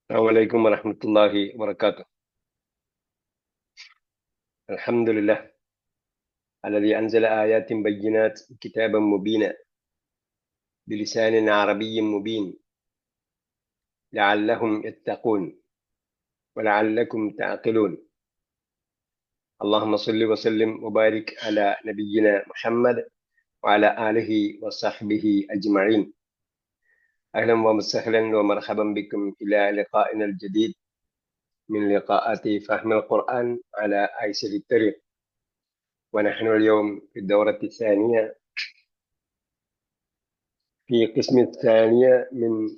السلام عليكم ورحمة الله وبركاته. الحمد لله الذي أنزل آيات بينات كتابا مبينا بلسان عربي مبين لعلهم يتقون ولعلكم تعقلون. اللهم صل وسلم وبارك على نبينا محمد وعلى آله وصحبه أجمعين. أهلا وسهلا ومرحبا بكم إلى لقائنا الجديد من لقاءات فهم القرآن على أيسر الطريق، ونحن اليوم في الدورة الثانية في قسم الثانية من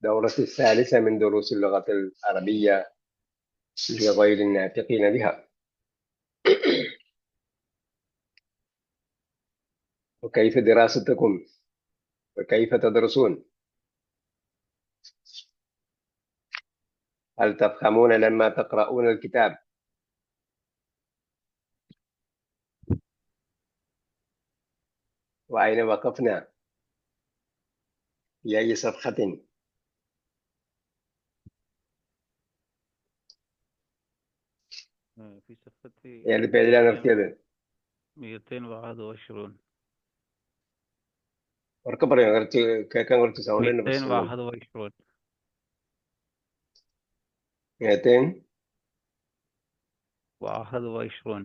دورة الثالثة من دروس اللغة العربية لغير الناطقين بها. وكيف دراستكم؟ وكيف تدرسون؟ هل تفهمون لما تقرؤون الكتاب؟ وأين وقفنا؟ في أي صفحة؟ في صفحة ഏത് പേജിലാണ് നിർത്തിയത്? 221. ഉറക്കെ പറയോ, കുറച്ച് കേൾക്കാൻ കുറച്ച് സൗണ്ടിന്റെ പ്രശ്നമുണ്ട്. 221. 21. واحد وعشرون.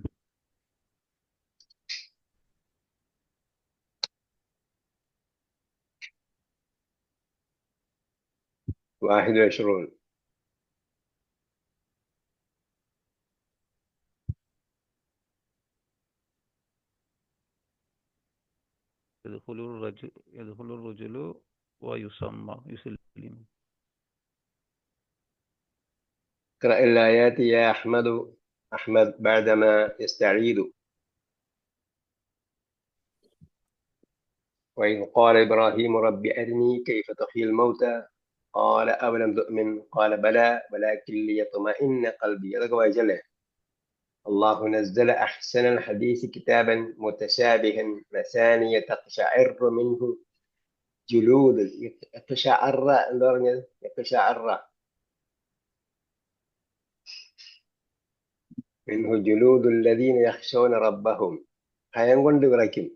يدخل الرجل ويسمى يسلم. اقرأ الآيات يا أحمد بعدما يستعيد. وإذ قال إبراهيم رب أرني كيف تحيي الموتى قال أولم تؤمن قال بلى ولكن ليطمئن قلبي. അതൊക്കെ വായിച്ചല്ലേ? الله نزل أحسن الحديث كتابا متشابها مثانية تقشعر منه جلود يقشعر എന്താ പറഞ്ഞത്? يقشعر منه جلود الذين يخشون ربهم. ഭയം കൊണ്ട് വിറയ്ക്കും.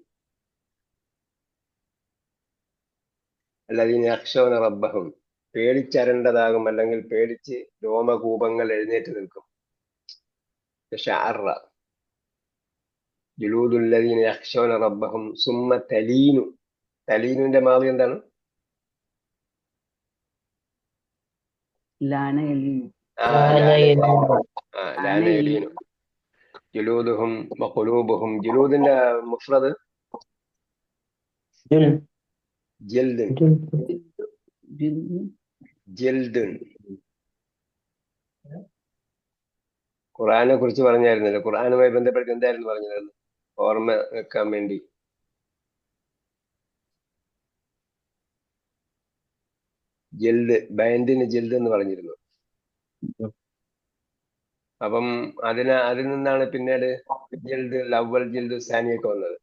الذين يخشون ربهم പേടിച്ചരണ്ടതാകും, അല്ലെങ്കിൽ പേടിച്ച് രോമകൂപങ്ങൾ എഴുന്നേറ്റ് നിൽക്കും. يقشعر جلود الذين يخشون ربهم ثم تلين. തലീനുവിന്റെ മാവി എന്താണ്? ലാന എലീനു. ലാന എലീനു. ജുലൂദുഹും വഖുലൂബുഹും. ജുലൂദിന്റെ മുഫ്രദ് ജൽദുൻ. ജൽദുൻ. ഖുർആനെ കുറിച്ച് പറഞ്ഞായിരുന്നല്ലോ. ഖുർആനുമായി ബന്ധപ്പെട്ട് എന്തായിരുന്നു പറഞ്ഞത്? ഓർമ്മ വെക്കാൻ വേണ്ടി. ജൽദ്, ബാൻഡിന് ജൽദ് എന്ന് പറഞ്ഞിരുന്നു. അപ്പം അതിൽ നിന്നാണ് പിന്നീട് ജൽദ് അവൽ ജൽദ് സാനിയൊക്കെ വന്നത്.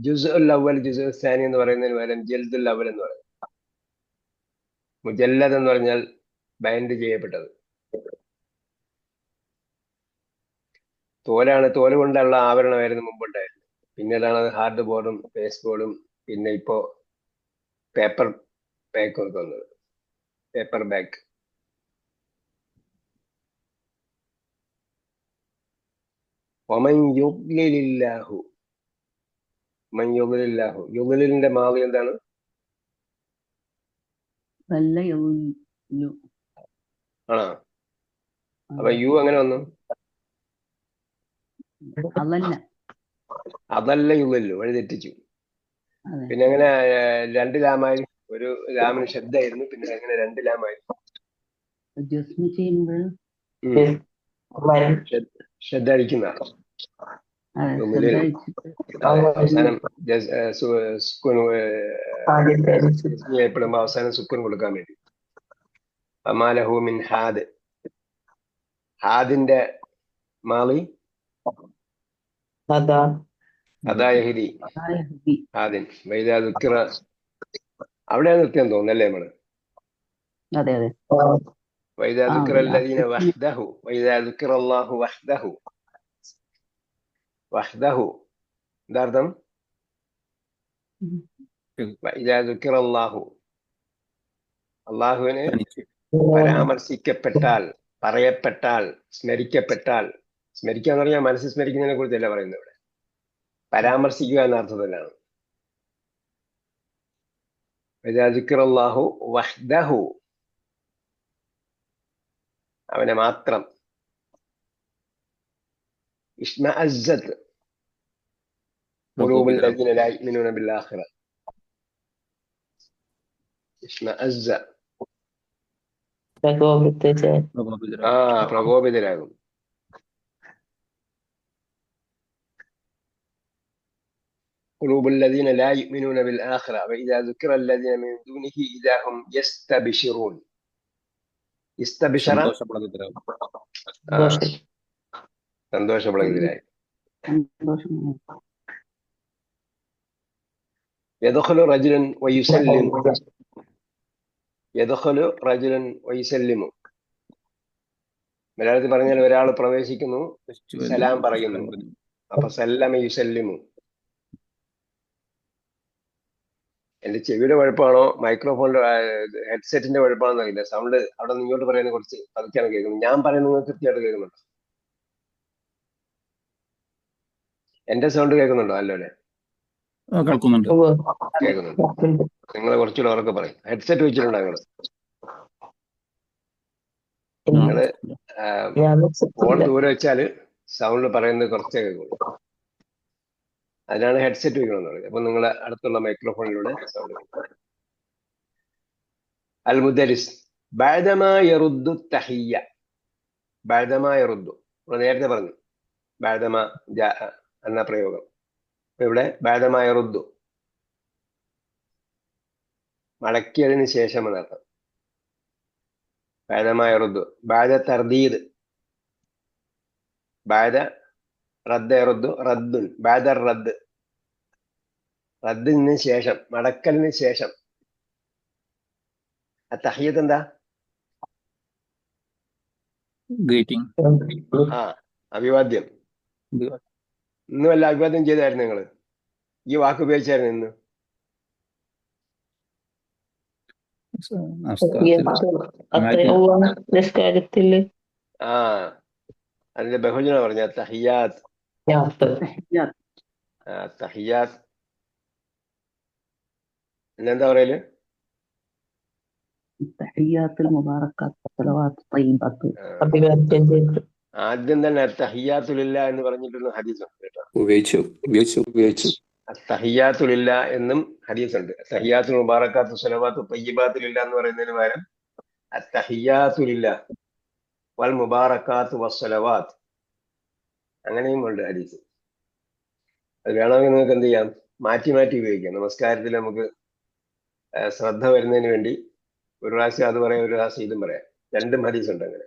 ജുസ് അവൽ ജുസ് സാനി എന്ന് പറയുന്നതിന് പകരം ജൽദുൽ അവൽ എന്ന് പറയും. മുജല്ലദ് എന്ന് പറഞ്ഞാൽ ബൈൻഡ് ചെയ്യപ്പെട്ടത്. തോല് കൊണ്ടുള്ള ആവരണമായിരുന്നു മുമ്പുണ്ടായിരുന്നത്. പിന്നീടാണ് അത് ഹാർഡ് ബോർഡും പേസ്റ്റ് ബോർഡും പിന്നെ ഇപ്പോ പേപ്പർ ബാക്കും ഒക്കെ വന്നത്. Paper back. യുഗ്ലിലിന്റെ മാവി എന്താണ്? ആണോ? അപ്പൊ യു അങ്ങനെ വന്നു? അതല്ല യുഗല്ലു, വഴി തെറ്റിച്ചു. പിന്നെ എങ്ങനെ രണ്ട് ലാമായി? ഒരു ലാമിന് ശബ്ദമായിരുന്നു, പിന്നെ എങ്ങനെ രണ്ട് ലാമായി? ശ്രദ്ധ അടിക്കുന്ന അവസാനം ചെയ്യപ്പെടുമ്പോ അവസാനം സുക്കൂൻ കൊടുക്കാൻ വേണ്ടി. അമാലഹു മിൻ ഹാദ്. ഹാദിന്റെ മാളി അദായഹിദി. ഹാദിൻ വൈദാ ദുക്കിറ. അവിടെയാണ് നിർത്തിയെന്ന് തോന്നുന്നല്ലേ നമ്മള്? അതെ അതെ. وإذا ذكر الذين وحده وإذا ذكر الله وحده وحده ദാർഥം وإذا ذكر الله അള്ളാഹുവിനെ പരാമർശിക്കപ്പെട്ടാൽ, പറയപ്പെട്ടാൽ, സ്മരിക്കപ്പെട്ടാൽ, സ്മരിക്കുക എന്ന് പറഞ്ഞാൽ മനസ്സിൽ സ്മരിക്കുന്നതിനെ കുറിച്ചല്ല പറയുന്നത്, ഇവിടെ പരാമർശിക്കുക എന്ന അർത്ഥത്തിലാണ്. وإذا ذكر الله وحده അവനെ മാത്രം. ഇഷ്മഅസ്സത് ഖുലൂബുൽ ലദീന ലാ യുഅ്മിനൂന ബിൽ ആഖിറ. ഇഷ്മഅസ്സ പ്രകോപിതരാകും. ഖുലൂബുൽ ലദീന ലാ യുഅ്മിനൂന ബിൽ ആഖിറ വഇദാ ദുകിറ അല്ലദീന മിൻ ദൂനിഹി ഇദാ ഹും യസ്തബ്ശിറൂൻ. സന്തോഷപ്രകൃതരായി. യദ്ഖുലു റജുലൻ വയുസല്ലിമു. യദ്ഖുലു റജുലൻ വയുസല്ലിമു. മലയാളത്തിൽ പറഞ്ഞാൽ ഒരാൾ പ്രവേശിക്കുന്നു, സലാം പറയുന്നു. അപ്പൊ സല്ലമ യുസല്ലിമു. എന്റെ ചെവിയുടെ കുഴപ്പമാണോ മൈക്രോഫോണിന്റെ ഹെഡ്സെറ്റിന്റെ കുഴപ്പമാണെന്ന് അറിയില്ല. സൗണ്ട് അവിടെ നിന്ന് ഇങ്ങോട്ട് പറയുന്നത് കുറച്ച് പതുക്കെയാണ് കേൾക്കുന്നത്. ഞാൻ പറയുന്നത് കൃത്യമായിട്ട് കേൾക്കുന്നുണ്ടോ? എന്റെ സൗണ്ട് കേൾക്കുന്നുണ്ടോ? അല്ലേ, കേൾക്കുന്നുണ്ട്. കേൾക്കുന്നുണ്ട്. നിങ്ങൾ കുറച്ചുകൂടെ ഉറക്കെ പറയും. ഹെഡ്സെറ്റ് വെച്ചിട്ടുണ്ടോ നിങ്ങള്? ഫോൺ ദൂരെ വെച്ചാല് സൗണ്ട് പറയുന്നത് കുറച്ചേ കേൾക്കുള്ളൂ. അതിനാണ് ഹെഡ്സെറ്റ് വെക്കണമെന്ന് പറയുന്നത്. അപ്പൊ നിങ്ങളെ അടുത്തുള്ള മൈക്രോഫോണിലൂടെ സൗണ്ട്. അൽ മുദരിസ് ബഅദമാ യറുദ്ദു തഹിയ്യ. ബഅദമാ യറുദ്ദു നമ്മൾ നേരത്തെ പറഞ്ഞു. ബഅദമാ ജാഅ എന്ന പ്രയോഗം. ഇവിടെ ബഅദമാ യറുദ്ദു മടക്കിയതിന് ശേഷം എന്നർത്ഥം. ബഅദമാ യറുദ്ദു ബഅദ തർദീദ്. ബഅദ റദ്ദ യറുദ്ദു റദ്ദുൻ. ബഅദ റദ്ദ് റദ്ദിന് ശേഷം, മടക്കലിന് ശേഷം. തഹിയ്യത്ത് എന്താ? ഗ്രീറ്റിംഗ്. അഭിവാദ്യം. ഇന്ന് വല്ല അഭിവാദ്യം ചെയ്തായിരുന്നു നിങ്ങള്? ഈ വാക്ക് ഉപയോഗിച്ചായിരുന്നു ഇന്ന്? അതിന്റെ ബഹുജന പറഞ്ഞ തഹിയാത്ത്. തഹിയാത്ത് എന്താ പറയല്? ആദ്യം തന്നെ തഹിയാത്തുലില്ല എന്ന് പറഞ്ഞിട്ടുള്ള ഹദീസ് ഉണ്ട് കേട്ടോ. ഉപയോഗിച്ചു. തഹിയാത്തുലില്ല എന്നും ഹദീസ് ഉണ്ട്. തഹിയാത്തുൽ മുബാറക്കാത്തു സലവാത്തു തയ്യിബാത്തുലില്ല എന്ന് പറയുന്നതിന് പകരം തഹിയാത്തുലില്ല വൽ മുബാറക്കാത്തു വസ്സലവാത്ത് അങ്ങനെയും ഉണ്ട് ഹദീസ്. അത് വേണമെങ്കിൽ നിങ്ങൾക്ക് എന്ത് ചെയ്യാം, മാറ്റി മാറ്റി ഉപയോഗിക്കാം. നമസ്കാരത്തിൽ നമുക്ക് ശ്രദ്ധ വരുന്നതിന് വേണ്ടി ഒരു പ്രാവശ്യം അത് പറയാം, ഒരു പ്രാവശ്യം ഇതും പറയാം. രണ്ടും ഹദീസ് ഉണ്ട് അങ്ങനെ.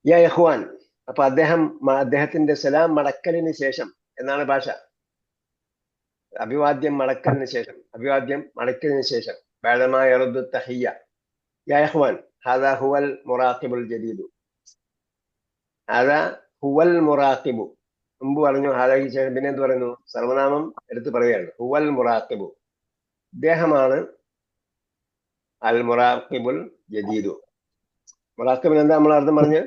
യാ യഹ്വാൻ. അപ്പൊ അദ്ദേഹത്തിന്റെ സലാം മടക്കലിന് ശേഷം എന്നാണ് ഭാഷ. അഭിവാദ്യം മടക്കലിന് ശേഷം, അഭിവാദ്യം മടക്കലിന് ശേഷം. ബഅദമാ യറുദ്ദു തഹിയ്യ. യാ യഹ്വാൻ ഹാദാ ഹുവൽ മുറാഖിബുൽ ജദീദു. ഹാദാ ഹുവൽ മുറാഖിബു. മുമ്പ് പറഞ്ഞു ഹാദാക്ക് ശേഷം പിന്നെ എന്ത് പറയുന്നു? സർവനാമം എടുത്ത് പറയുകയാണ്. ഹുവൽ മുറാഖിബു. ഇദ്ദേഹമാണ് അൽ മുറാഖിബുൽ ജദീദു. മുറാഖിബിന് എന്താ നമ്മൾ അർത്ഥം പറഞ്ഞ്?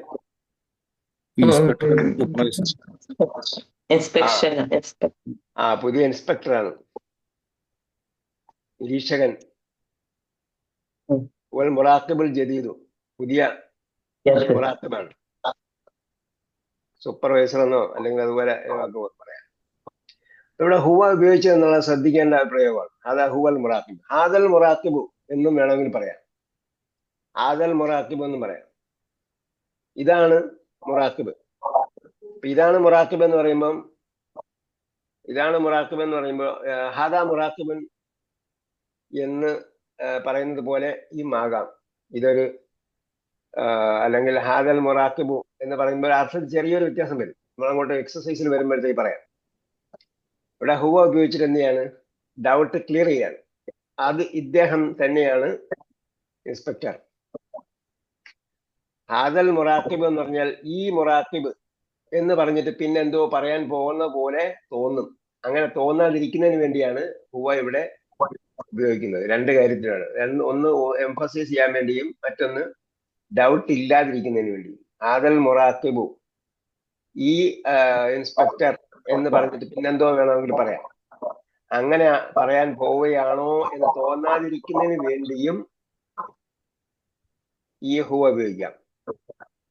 പുതിയ ഇൻസ്പെക്ടറാണ്, നിരീക്ഷകൻ. വൽ മുറാഖിബുൽ ജദീദു പുതിയ മുറാഖിബാണ്. സൂപ്പർവൈസർ എന്നോ അല്ലെങ്കിൽ അതുപോലെ പറയാം. ഇവിടെ ഹുവ ഉപയോഗിച്ചത് എന്നുള്ള ശ്രദ്ധിക്കേണ്ട പ്രയോഗമാണ്. ഹാദാ ഹുവൽ മുറാഖിബ്. ഹാദൽ മുറാഖിബു എന്നും വേണമെങ്കിൽ പറയാം. ഹാദൽ മുറാഖിബ് എന്നും പറയാം. ഇതാണ് മുറാഖിബ്. ഇതാണ് മുറാഖിബ് എന്ന് പറയുമ്പോൾ ഹാദാ മുറാഖിബൻ എന്ന് പറയുന്നത് പോലെ ഈ ആകാം. ഇതൊരു അല്ലെങ്കിൽ ഹാദൽ മുറാഖിബു എന്ന് പറയുമ്പോൾ അർത്ഥത്തിൽ ചെറിയൊരു വ്യത്യാസം വരും. നമ്മളങ്ങോട്ട് എക്സസൈസിൽ വരുമ്പോഴത്തേക്ക് പറയാം. ഇവിടെ ഹുവ ഉപയോഗിച്ചിട്ട് എന്ത് ചെയ്യാണ്? ഡൗട്ട് ക്ലിയർ ചെയ്യാണ്. അത് ഇദ്ദേഹം തന്നെയാണ് ഇൻസ്പെക്ടർ. ഹാദൽ മുറാഖിബ് എന്ന് പറഞ്ഞാൽ ഈ മുറാഖിബ് എന്ന് പറഞ്ഞിട്ട് പിന്നെ എന്തോ പറയാൻ പോകുന്ന പോലെ തോന്നും. അങ്ങനെ തോന്നാതിരിക്കുന്നതിന് വേണ്ടിയാണ് ഹുവ ഇവിടെ ഉപയോഗിക്കുന്നത്. രണ്ട് കാര്യത്തിലാണ്. ഒന്ന് എംഫസൈസ് ചെയ്യാൻ വേണ്ടിയും മറ്റൊന്ന് ഡൗട്ട് ഇല്ലാതിരിക്കുന്നതിന് വേണ്ടിയും. ഹാദൽ മുറാഖിബു, ഈ ഇൻസ്പെക്ടർ എന്ന് പറഞ്ഞിട്ട് പിന്നെന്തോ വേണമെങ്കിൽ പറയാം. അങ്ങനെ പറയാൻ പോവുകയാണോ എന്ന് തോന്നാതിരിക്കുന്നതിന് വേണ്ടിയും ഈ ഹുവ ഉപയോഗിക്കാം.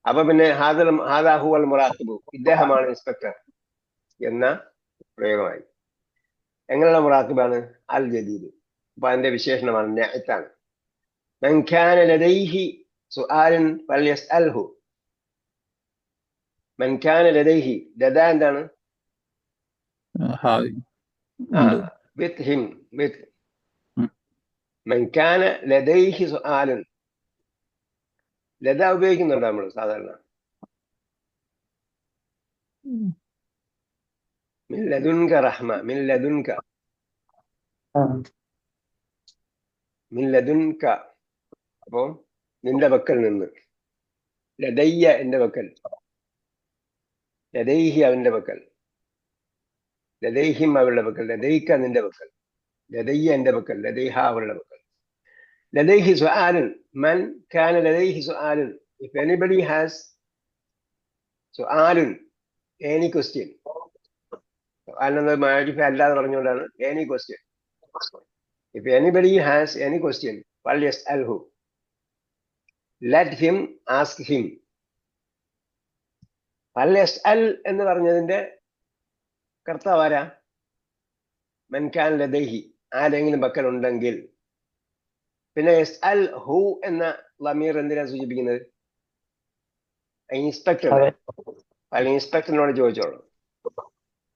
അപ്പൊ പിന്നെ ഹാദാ ഹുവൽ മുറാഖിബു, ഇദ്ദേഹമാണ് ഇൻസ്പെക്ടർ എന്ന പ്രയോഗമായി. എങ്ങനെയുള്ള മുറാഖിബാണ്? അൽ ജദീദ്. അപ്പൊ അതിന്റെ വിശേഷണമാണ് നഅത്താണ്. മൻ കാന ലദൈഹി സുആലുൻ ഫൽയസ്അൽഹു. മൻ കാന ലദൈഹി, ലദ എന്താണ്? ഹായ് വിത്ത് ഹിം, വിത്ത്. മൻ കാന ലദൈഹി സുആലുൻ, ലദ ഉപയോഗിക്കുന്നുണ്ടോ നമ്മൾ സാധാരണ? മിൻ ലദുൻക റഹ്മ, മിൻ ലദുൻക, മിൻ ലദുൻക. അപ്പോ നിന്റെ പക്കൽ നിന്ന്. ലദയ്യ എന്റെ പക്കൽ, ലദൈഹി അവന്റെ പക്കൽ, ലദൈഹിം അവരുടെ പക്കൽ, ലദൈക നിന്റെ പക്കൽ, ലദയ്യ എന്റെ പക്കൽ, ലദൈഹ അവരുടെ പക്കൽ. ലദൈഹി സുആലുൻ, മൻ കാന ലദൈഹി സുആലുൻ, if anybody has സുആലുൻ, any question. സുആലെന്നത് മാരിഫ അല്ലാതെ പറഞ്ഞുകൊണ്ടാണ് any question. If anybody has any question, فَلْيَسْأَلْهُ, let him ask him. فَلْيَسْأَلْ എന്ന് പറഞ്ഞതിന്റെ കർത്താവ് ആരാ? മൻ കാന ലദൈഹി, ആരെങ്കിലും പക്കൽ ഉണ്ടെങ്കിൽ. പിന്നെ യസ്അൽ ഹു എന്ന ലമീർ എന്തിനാ സൂചിപ്പിക്കുന്നത്? ഇൻസ്പെക്ടർ. അല്ലെങ്കിൽ ഇൻസ്പെക്ടറിനോട് ചോദിച്ചോളൂ.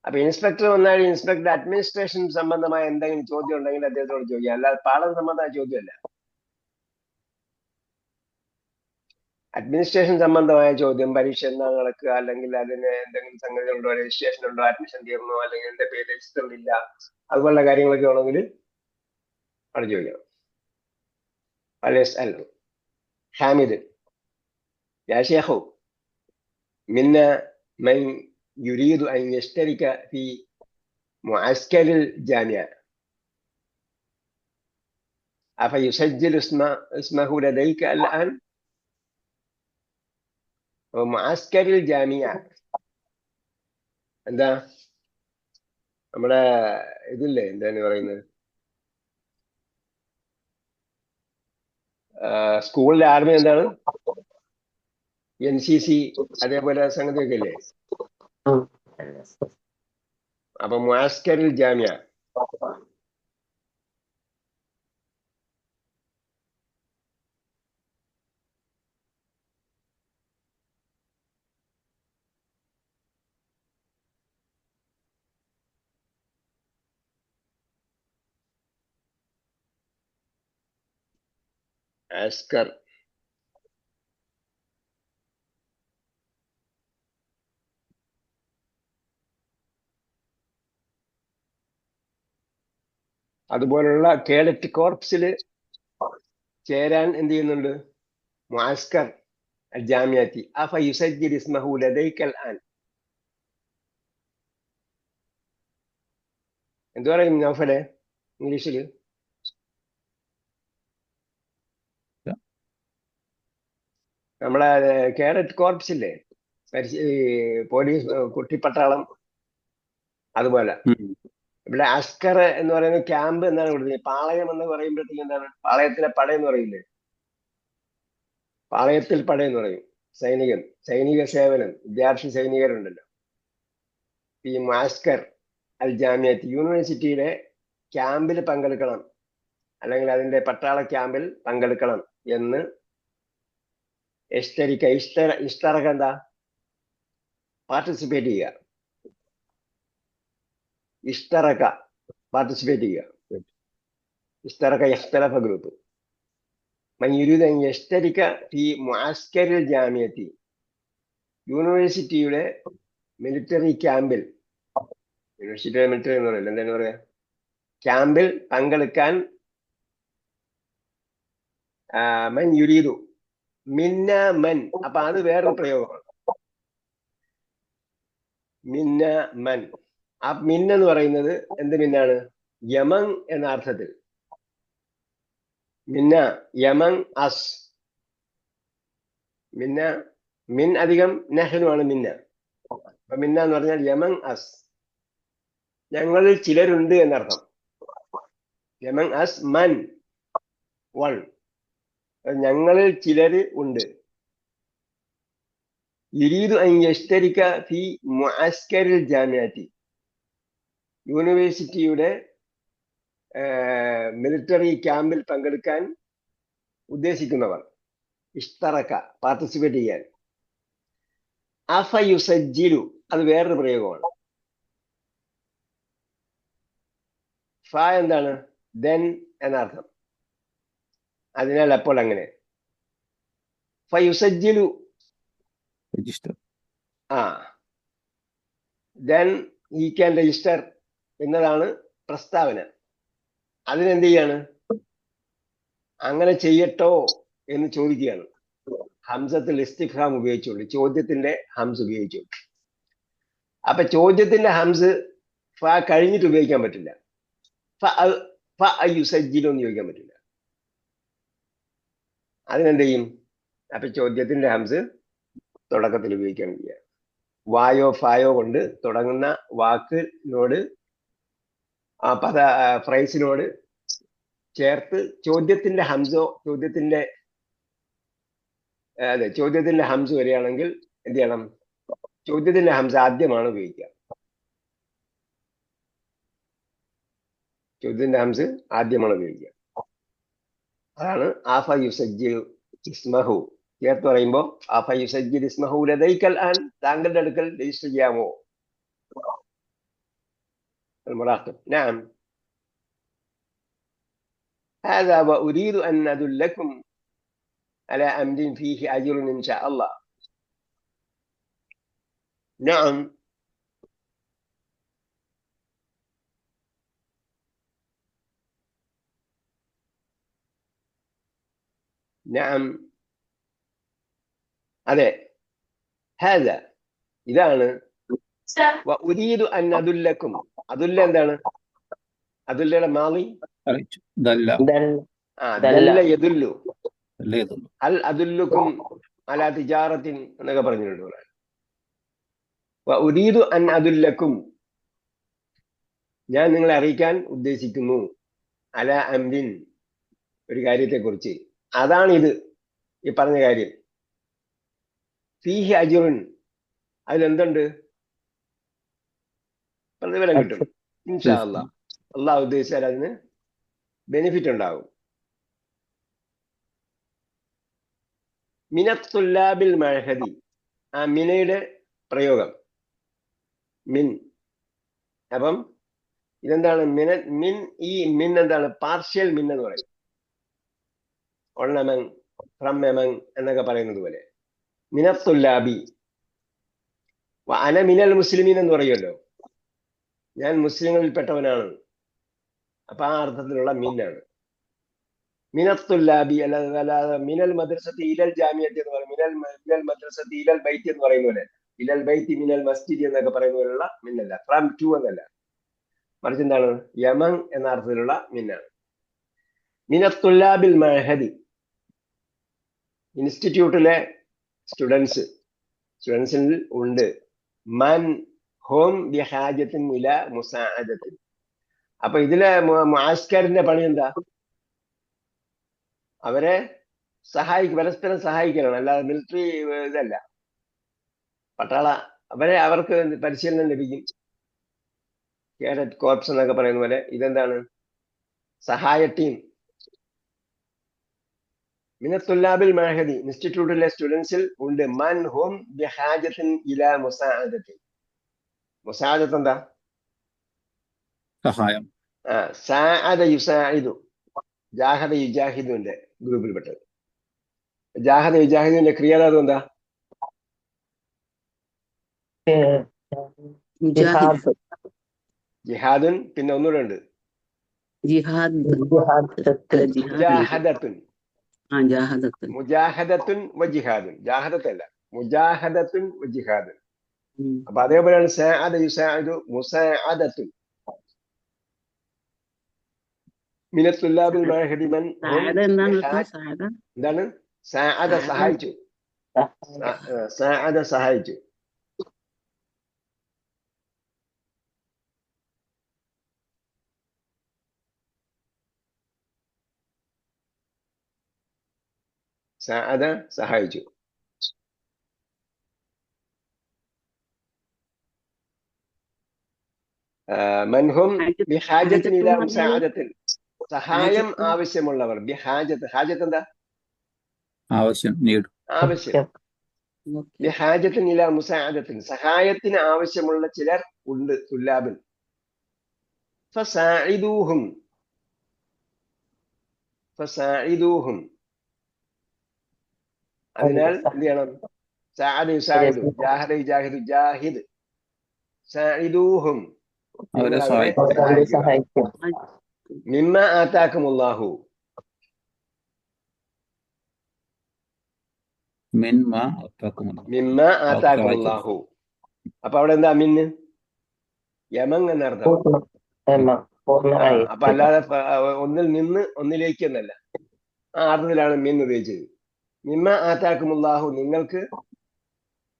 അപ്പൊ ഇൻസ്പെക്ടർ വന്നാൽ ഇൻസ്പെക്ടർ അഡ്മിനിസ്ട്രേഷൻ സംബന്ധമായ എന്തെങ്കിലും ചോദ്യം ഉണ്ടെങ്കിൽ അദ്ദേഹത്തോട് ചോദിക്കാം, അല്ലാതെ പാഠം സംബന്ധമായ ചോദ്യമല്ല. അഡ്മിനിസ്ട്രേഷൻ സംബന്ധമായ ചോദ്യം, പരീക്ഷ എന്നാ നടക്കുക, അല്ലെങ്കിൽ അതിന് എന്തെങ്കിലും സംഗതികളുണ്ടോ, രജിസ്ട്രേഷൻ ഉണ്ടോ, അഡ്മിഷൻ തീർന്നോ, അല്ലെങ്കിൽ എന്റെ പേര് രജിസ്റ്ററിൽ ഇല്ല, അതുപോലുള്ള കാര്യങ്ങളൊക്കെ ആണെങ്കിൽ അവിടെ ചോദിക്കണം. ഹാമിദ്, യാ ശൈഖു, മിന്ന മൻ യുരീദു അൻ യശ്തരിക ഫി മുഅസ്കരിൽ ജാമിഅ അഫയുസജ്ജിലു ഇസ്മഹു ലദൈക അൽആൻ. മുഅസ്കരിൽ ജാമിഅ എന്താ? നമ്മുടെ ഇതില്ലേ, എന്താണ് പറയുന്നത്, സ്കൂളിലെ ആർമി എന്താണ്? NCC, അതേപോലെ സംഗതിയൊക്കെ ഇല്ലേ? അപ്പൊ മുഅസ്കരിൽ ജാമിഅ. അസ്കർ, അതുപോലുള്ള കേഡറ്റ് കോർപ്സിൽ ചേരാൻ എന്ത് ചെയ്യുന്നുണ്ട്? മുഅസ്കർ അൽ ജാമിഅത്തി അഫയുസജ്ജിൽ ഇസ്മഹു ലദൈക അൽആൻ. എന്തു പറയും നൗഫലെ ഇംഗ്ലീഷില്? നമ്മളെ കേഡറ്റ് കോർപ്സ് ഇല്ലേ, പോലീസ് കുട്ടിപ്പട്ടാളം, അതുപോലെ ഇവിടെ അസ്കർ എന്ന് പറയുന്നത് ക്യാമ്പ് എന്നാണ് കൊടുത്തത്. പാളയം എന്ന് പറയുമ്പോഴത്തേക്ക് എന്താണ്? പാളയത്തിലെ പട എന്ന് പറയില്ലേ? പാളയത്തിൽ പട എന്ന് പറയും. സൈനികൻ, സൈനിക സേവനം, വിദ്യാർത്ഥി സൈനികരുണ്ടല്ലോ. ഈ മുഅസ്കർ അൽ ജാമിഅത്ത്, യൂണിവേഴ്സിറ്റിയിലെ ക്യാമ്പിൽ പങ്കെടുക്കണം, അല്ലെങ്കിൽ അതിന്റെ പട്ടാള ക്യാമ്പിൽ പങ്കെടുക്കണം എന്ന് ഇഷ്തറക എന്താ? പാർട്ടിസിപ്പേറ്റ് ചെയ്യുക. ഇഷ്തറക പാർട്ടിസിപ്പേറ്റ് ചെയ്യുക. ഇഷ്തറക യഖ്തലഫ ഗ്രൂപ്പ്. മൻ യുരീദു അൻ യശ്തരിക ഫി മുഅസ്കരിൽ ജാമിഅത്തി, യൂണിവേഴ്സിറ്റിയുടെ മിലിറ്ററി ക്യാമ്പിൽ, യൂണിവേഴ്സിറ്റിയുടെ മിലിറ്ററി എന്ന് പറയില്ല, എന്താണ് പറയാ, ക്യാമ്പിൽ പങ്കെടുക്കാൻ മൻ യുരീദു മിന്ന മൻ. അപ്പൊ അത് വേറൊരു പ്രയോഗമാണ്. മിന്ന മൻ. ആ മിൻ എന്ന് പറയുന്നത് എന്ത് മിന്നാണ്? യമൻ എന്ന അർത്ഥത്തിൽ. മിന്ന യമൻ അസ്. മിന്ന മിൻ അധികം നഹ്നുമാണ് മിന്ന. അപ്പൊ മിന്ന എന്ന് പറഞ്ഞാൽ യമൻ അസ്, ഞങ്ങളിൽ ചിലരുണ്ട് എന്നർത്ഥം. യമൻ അസ് മൻ വൺ, ഞങ്ങളിൽ ചിലര് ഉണ്ട്. യുരീദു അൻ യശ്തരിക ഫി മുഅസ്കരിൽ ജാമിഅത്തി, യൂണിവേഴ്സിറ്റിയുടെ മിലിറ്ററി ക്യാമ്പിൽ പങ്കെടുക്കാൻ ഉദ്ദേശിക്കുന്നവർ. ഇഷ്തറക്ക പാർട്ടിസിപ്പേറ്റ് ചെയ്യാൻ. അഫ യുസജ്ജിലു അത് വേറൊരു പ്രയോഗമാണ്. ഫ എന്താണ്? ദെൻ എന്നർത്ഥം. അതിനാൽ അപ്പോൾ അങ്ങനെ ഫയുസജ്ജിലു register. Then he can register എന്നതാണ് പ്രസ്താവന. അതിനെന്ത് ചെയ്യാണ്? അങ്ങനെ ചെയ്യട്ടോ എന്ന് ചോദിക്കുകയാണ്. ഹംസത്തിൽ ഇസ്തിഫ്ഹാം ഉപയോഗിച്ചുള്ളൂ, ചോദ്യത്തിന്റെ ഹംസ് ഉപയോഗിച്ചുള്ളൂ. അപ്പൊ ചോദ്യത്തിന്റെ ഹംസ് ഫ കഴിഞ്ഞിട്ട് ഉപയോഗിക്കാൻ പറ്റില്ല. ഫ യുസജ്ജിലു എന്ന് ചോദിക്കാൻ പറ്റില്ല. അതിനെന്ത് ചെയ്യും? അപ്പൊ ചോദ്യത്തിന്റെ ഹംസ് തുടക്കത്തിൽ ഉപയോഗിക്കുകയാണ് ചെയ്യുക. വായോ ഫായോ കൊണ്ട് തുടങ്ങുന്ന വാക്കിനോട് ആ ഫ്രൈസിനോട് ചേർത്ത് ചോദ്യത്തിന്റെ ഹംസോ ചോദ്യത്തിന്റെ ഹംസ് വരികയാണെങ്കിൽ എന്ത് ചെയ്യണം? ചോദ്യത്തിന്റെ ഹംസ ആദ്യമാണ് ഉപയോഗിക്കുക. ചോദ്യത്തിന്റെ ഹംസ് ആദ്യമാണ് ഉപയോഗിക്കുക. അതാണ് ആഫ യുസജ്ജിലു ഇസ്മഹു. ചേർത്ത് പറയുമ്പോൾ ആഫ യുസജ്ജിലു ഇസ്മഹു ലദൈക്കൽ ആൻ, താങ്കളുടെ അടുക്കൽ രജിസ്റ്റർ ചെയ്യാമോ? المراقب. نعم. هذا وأريد أن أدلكم على أمر فيه أجر إن شاء الله. نعم. نعم. അതെ, هذا ഇതാണ്. وأريد أن أدلكم. അദുല്ല എന്താണ്? അദുല്ലയുടെ മാളി ദല്ല യദുല്ലു. ഹൽ അദുല്ലുക്കും അലാ തിജാറത്തിൻ എന്നൊക്കെ പറഞ്ഞിട്ടുണ്ട്. വഉരീദു അൻ അദുല്ലക്കും, ഞാൻ നിങ്ങളെ അറിയിക്കാൻ ഉദ്ദേശിക്കുന്നു. അലാ അംരിൻ, ഒരു കാര്യത്തെക്കുറിച്ച്. അതാണ് ഇത് ഈ പറഞ്ഞ കാര്യം. ഫീഹി അജ്റുൻ, അതിലെന്തുണ്ട്? പ്രതിഫലം കിട്ടും ഇൻഷാ അല്ലാഹ്. അള്ളാഹു ഉദ്ദേശിച്ചാൽ അതിന് ബെനിഫിറ്റ് ഉണ്ടാകും. മിനത്തുല്ലാബിൽ മഅഹദി, ആ മിനയുടെ പ്രയോഗം മിൻ. അപ്പം ഇതെന്താണ്? മിൻ. ഈ മിൻ എന്താണ്? പാർഷ്യൽ മിൻ എന്ന് പറയും. ഒള്ളമൻ, ഫ്രംമെമൻ എന്നൊക്കെ പറയുന്നത് പോലെ. മിനത്തുല്ലാബി. അന മിനൽ മുസ്ലിമീൻ എന്ന് പറയുമല്ലോ, ഞാൻ മുസ്ലിങ്ങളിൽപ്പെട്ടവനാണ്. അപ്പൊ ആ അർത്ഥത്തിലുള്ള മിന്നാണ്. മിനത്തുല്ലാബി അല്ലാതെ മിനൽ മദ്രസത്തി ഇലൽ ജാമിയത്തി എന്ന് പറയും. മിനൽ മദ്രസത്തി ഇലൽ ബൈത്തി എന്ന് പറയുന്ന പോലെ, ഇലൽ ബൈത്തി മിനൽ മസ്ജിദ് എന്നൊക്കെ പറയുന്ന പോലുള്ള മിന്നല്ല. ഫ്രം ടു എന്നല്ല, മറിച്ച് എന്താണ്? യമൻ എന്ന അർത്ഥത്തിലുള്ള മിന്നാണ്. മിനത്തുല്ലാബിൽ മഅഹദി, ഇൻസ്റ്റിറ്റ്യൂട്ടിലെ സ്റ്റുഡൻസിൽ ഉണ്ട്. മൻ ഹും ബിഹാജത്തിൻ ഇലാ മുസാഅദത്തിൻ. അപ്പൊ ഇതിലെ മുഅസ്കറിന്റെ പണി എന്താ? അവരെ പരസ്പരം സഹായിക്കലാണ്, അല്ലാതെ മിലിറ്ററി ഇതല്ല, പട്ടാള. അവർക്ക് പരിശീലനം ലഭിക്കും. കേഡറ്റ് കോർപ്സ് എന്നൊക്കെ പറയുന്ന പോലെ ഇതെന്താണ്? സഹായ ടീം. മിനത്തുല്ലാബിൽ മഅഹദി, ഇൻസ്റ്റിറ്റ്യൂട്ടിലെ സ്റ്റുഡൻസിൽ ഉണ്ട്. മൻ ഹും ബിഹാജത്തിൻ ഇലാ മുസാഅദത്തിൻ. മുസാഅദത്ത് എന്താ? സഹായം. സാഅദ യുസാഇദു, ജാഹദ യുജാഹിദുവിന്റെ ഗ്രൂപ്പിൽപ്പെട്ടത്. ജാഹദ യുജാഹിദുവിന്റെ ക്രിയാധാരം എന്താ? ജിഹാദുൻ. പിന്നെ ഒന്നുകൂടെ ഉണ്ട്, മുജാഹദത്തുൻ. ജാഹദത്തുൻ. മുജാഹദത്തുൻ വജിഹാദുൻ. ജാഹദത്തല്ല, മുജാഹദത്തുൻ വജിഹാദുൻ. അപ്പൊ അതേപോലെയാണ് സാഅദ യുസാഇദു മുസാഅദത്തുൻ. മിനത്തുല്ലാബിൽ മാഹിദി മൻ എന്താണ്? സാഅദ സഹായിച്ചു. സാഅദ സഹായിച്ചു. സാഅദ സഹായിച്ചു. മൻഹും ബിഹാജത്തിൻ ഇലാ മുസാഅദത്തിൻ. സഹായം ആവശ്യമുള്ളവർ. ബിഹാജത്ത്, ഹാജത്ത് എന്താ? ആവശ്യം, നീഡ്. ആവശ്യം. ബിഹാജത്തിൻ ഇലാ മുസാഅദത്തിൻ, സഹായത്തിന് ആവശ്യമുള്ള ചിലർ ഉണ്ട്. തുല്ലാബിൽ ഫസാഇദൂഹും. ഫസാഇദൂഹും. അതിനാൽ എന്ത് ചെയ്യണം? സാഅദ യുസാഇദു, ജാഹദ യുജാഹിദു, ജാഹിദ്. സാഇദൂഹും, അവരെ സഹായിക്കുക. മിമ്മ ആതാക്കുമുല്ലാഹു. മിമ്മ ആതാക്കുമുല്ലാഹു. മിമ്മ ആതാക്കുമുല്ലാഹു. അപ്പൊ അവിടെ എന്താ? മിന്ന് യമൻ എന്നർത്ഥം. അപ്പൊ അല്ലാതെ ഒന്നിൽ നിന്ന് ഒന്നിലേക്ക് എന്നല്ല, ആ അർത്ഥത്തിലാണ് മിൻ ഉപയോഗിച്ചത്. മിമ്മ ആതാക്കുമുല്ലാഹു, നിങ്ങൾക്ക്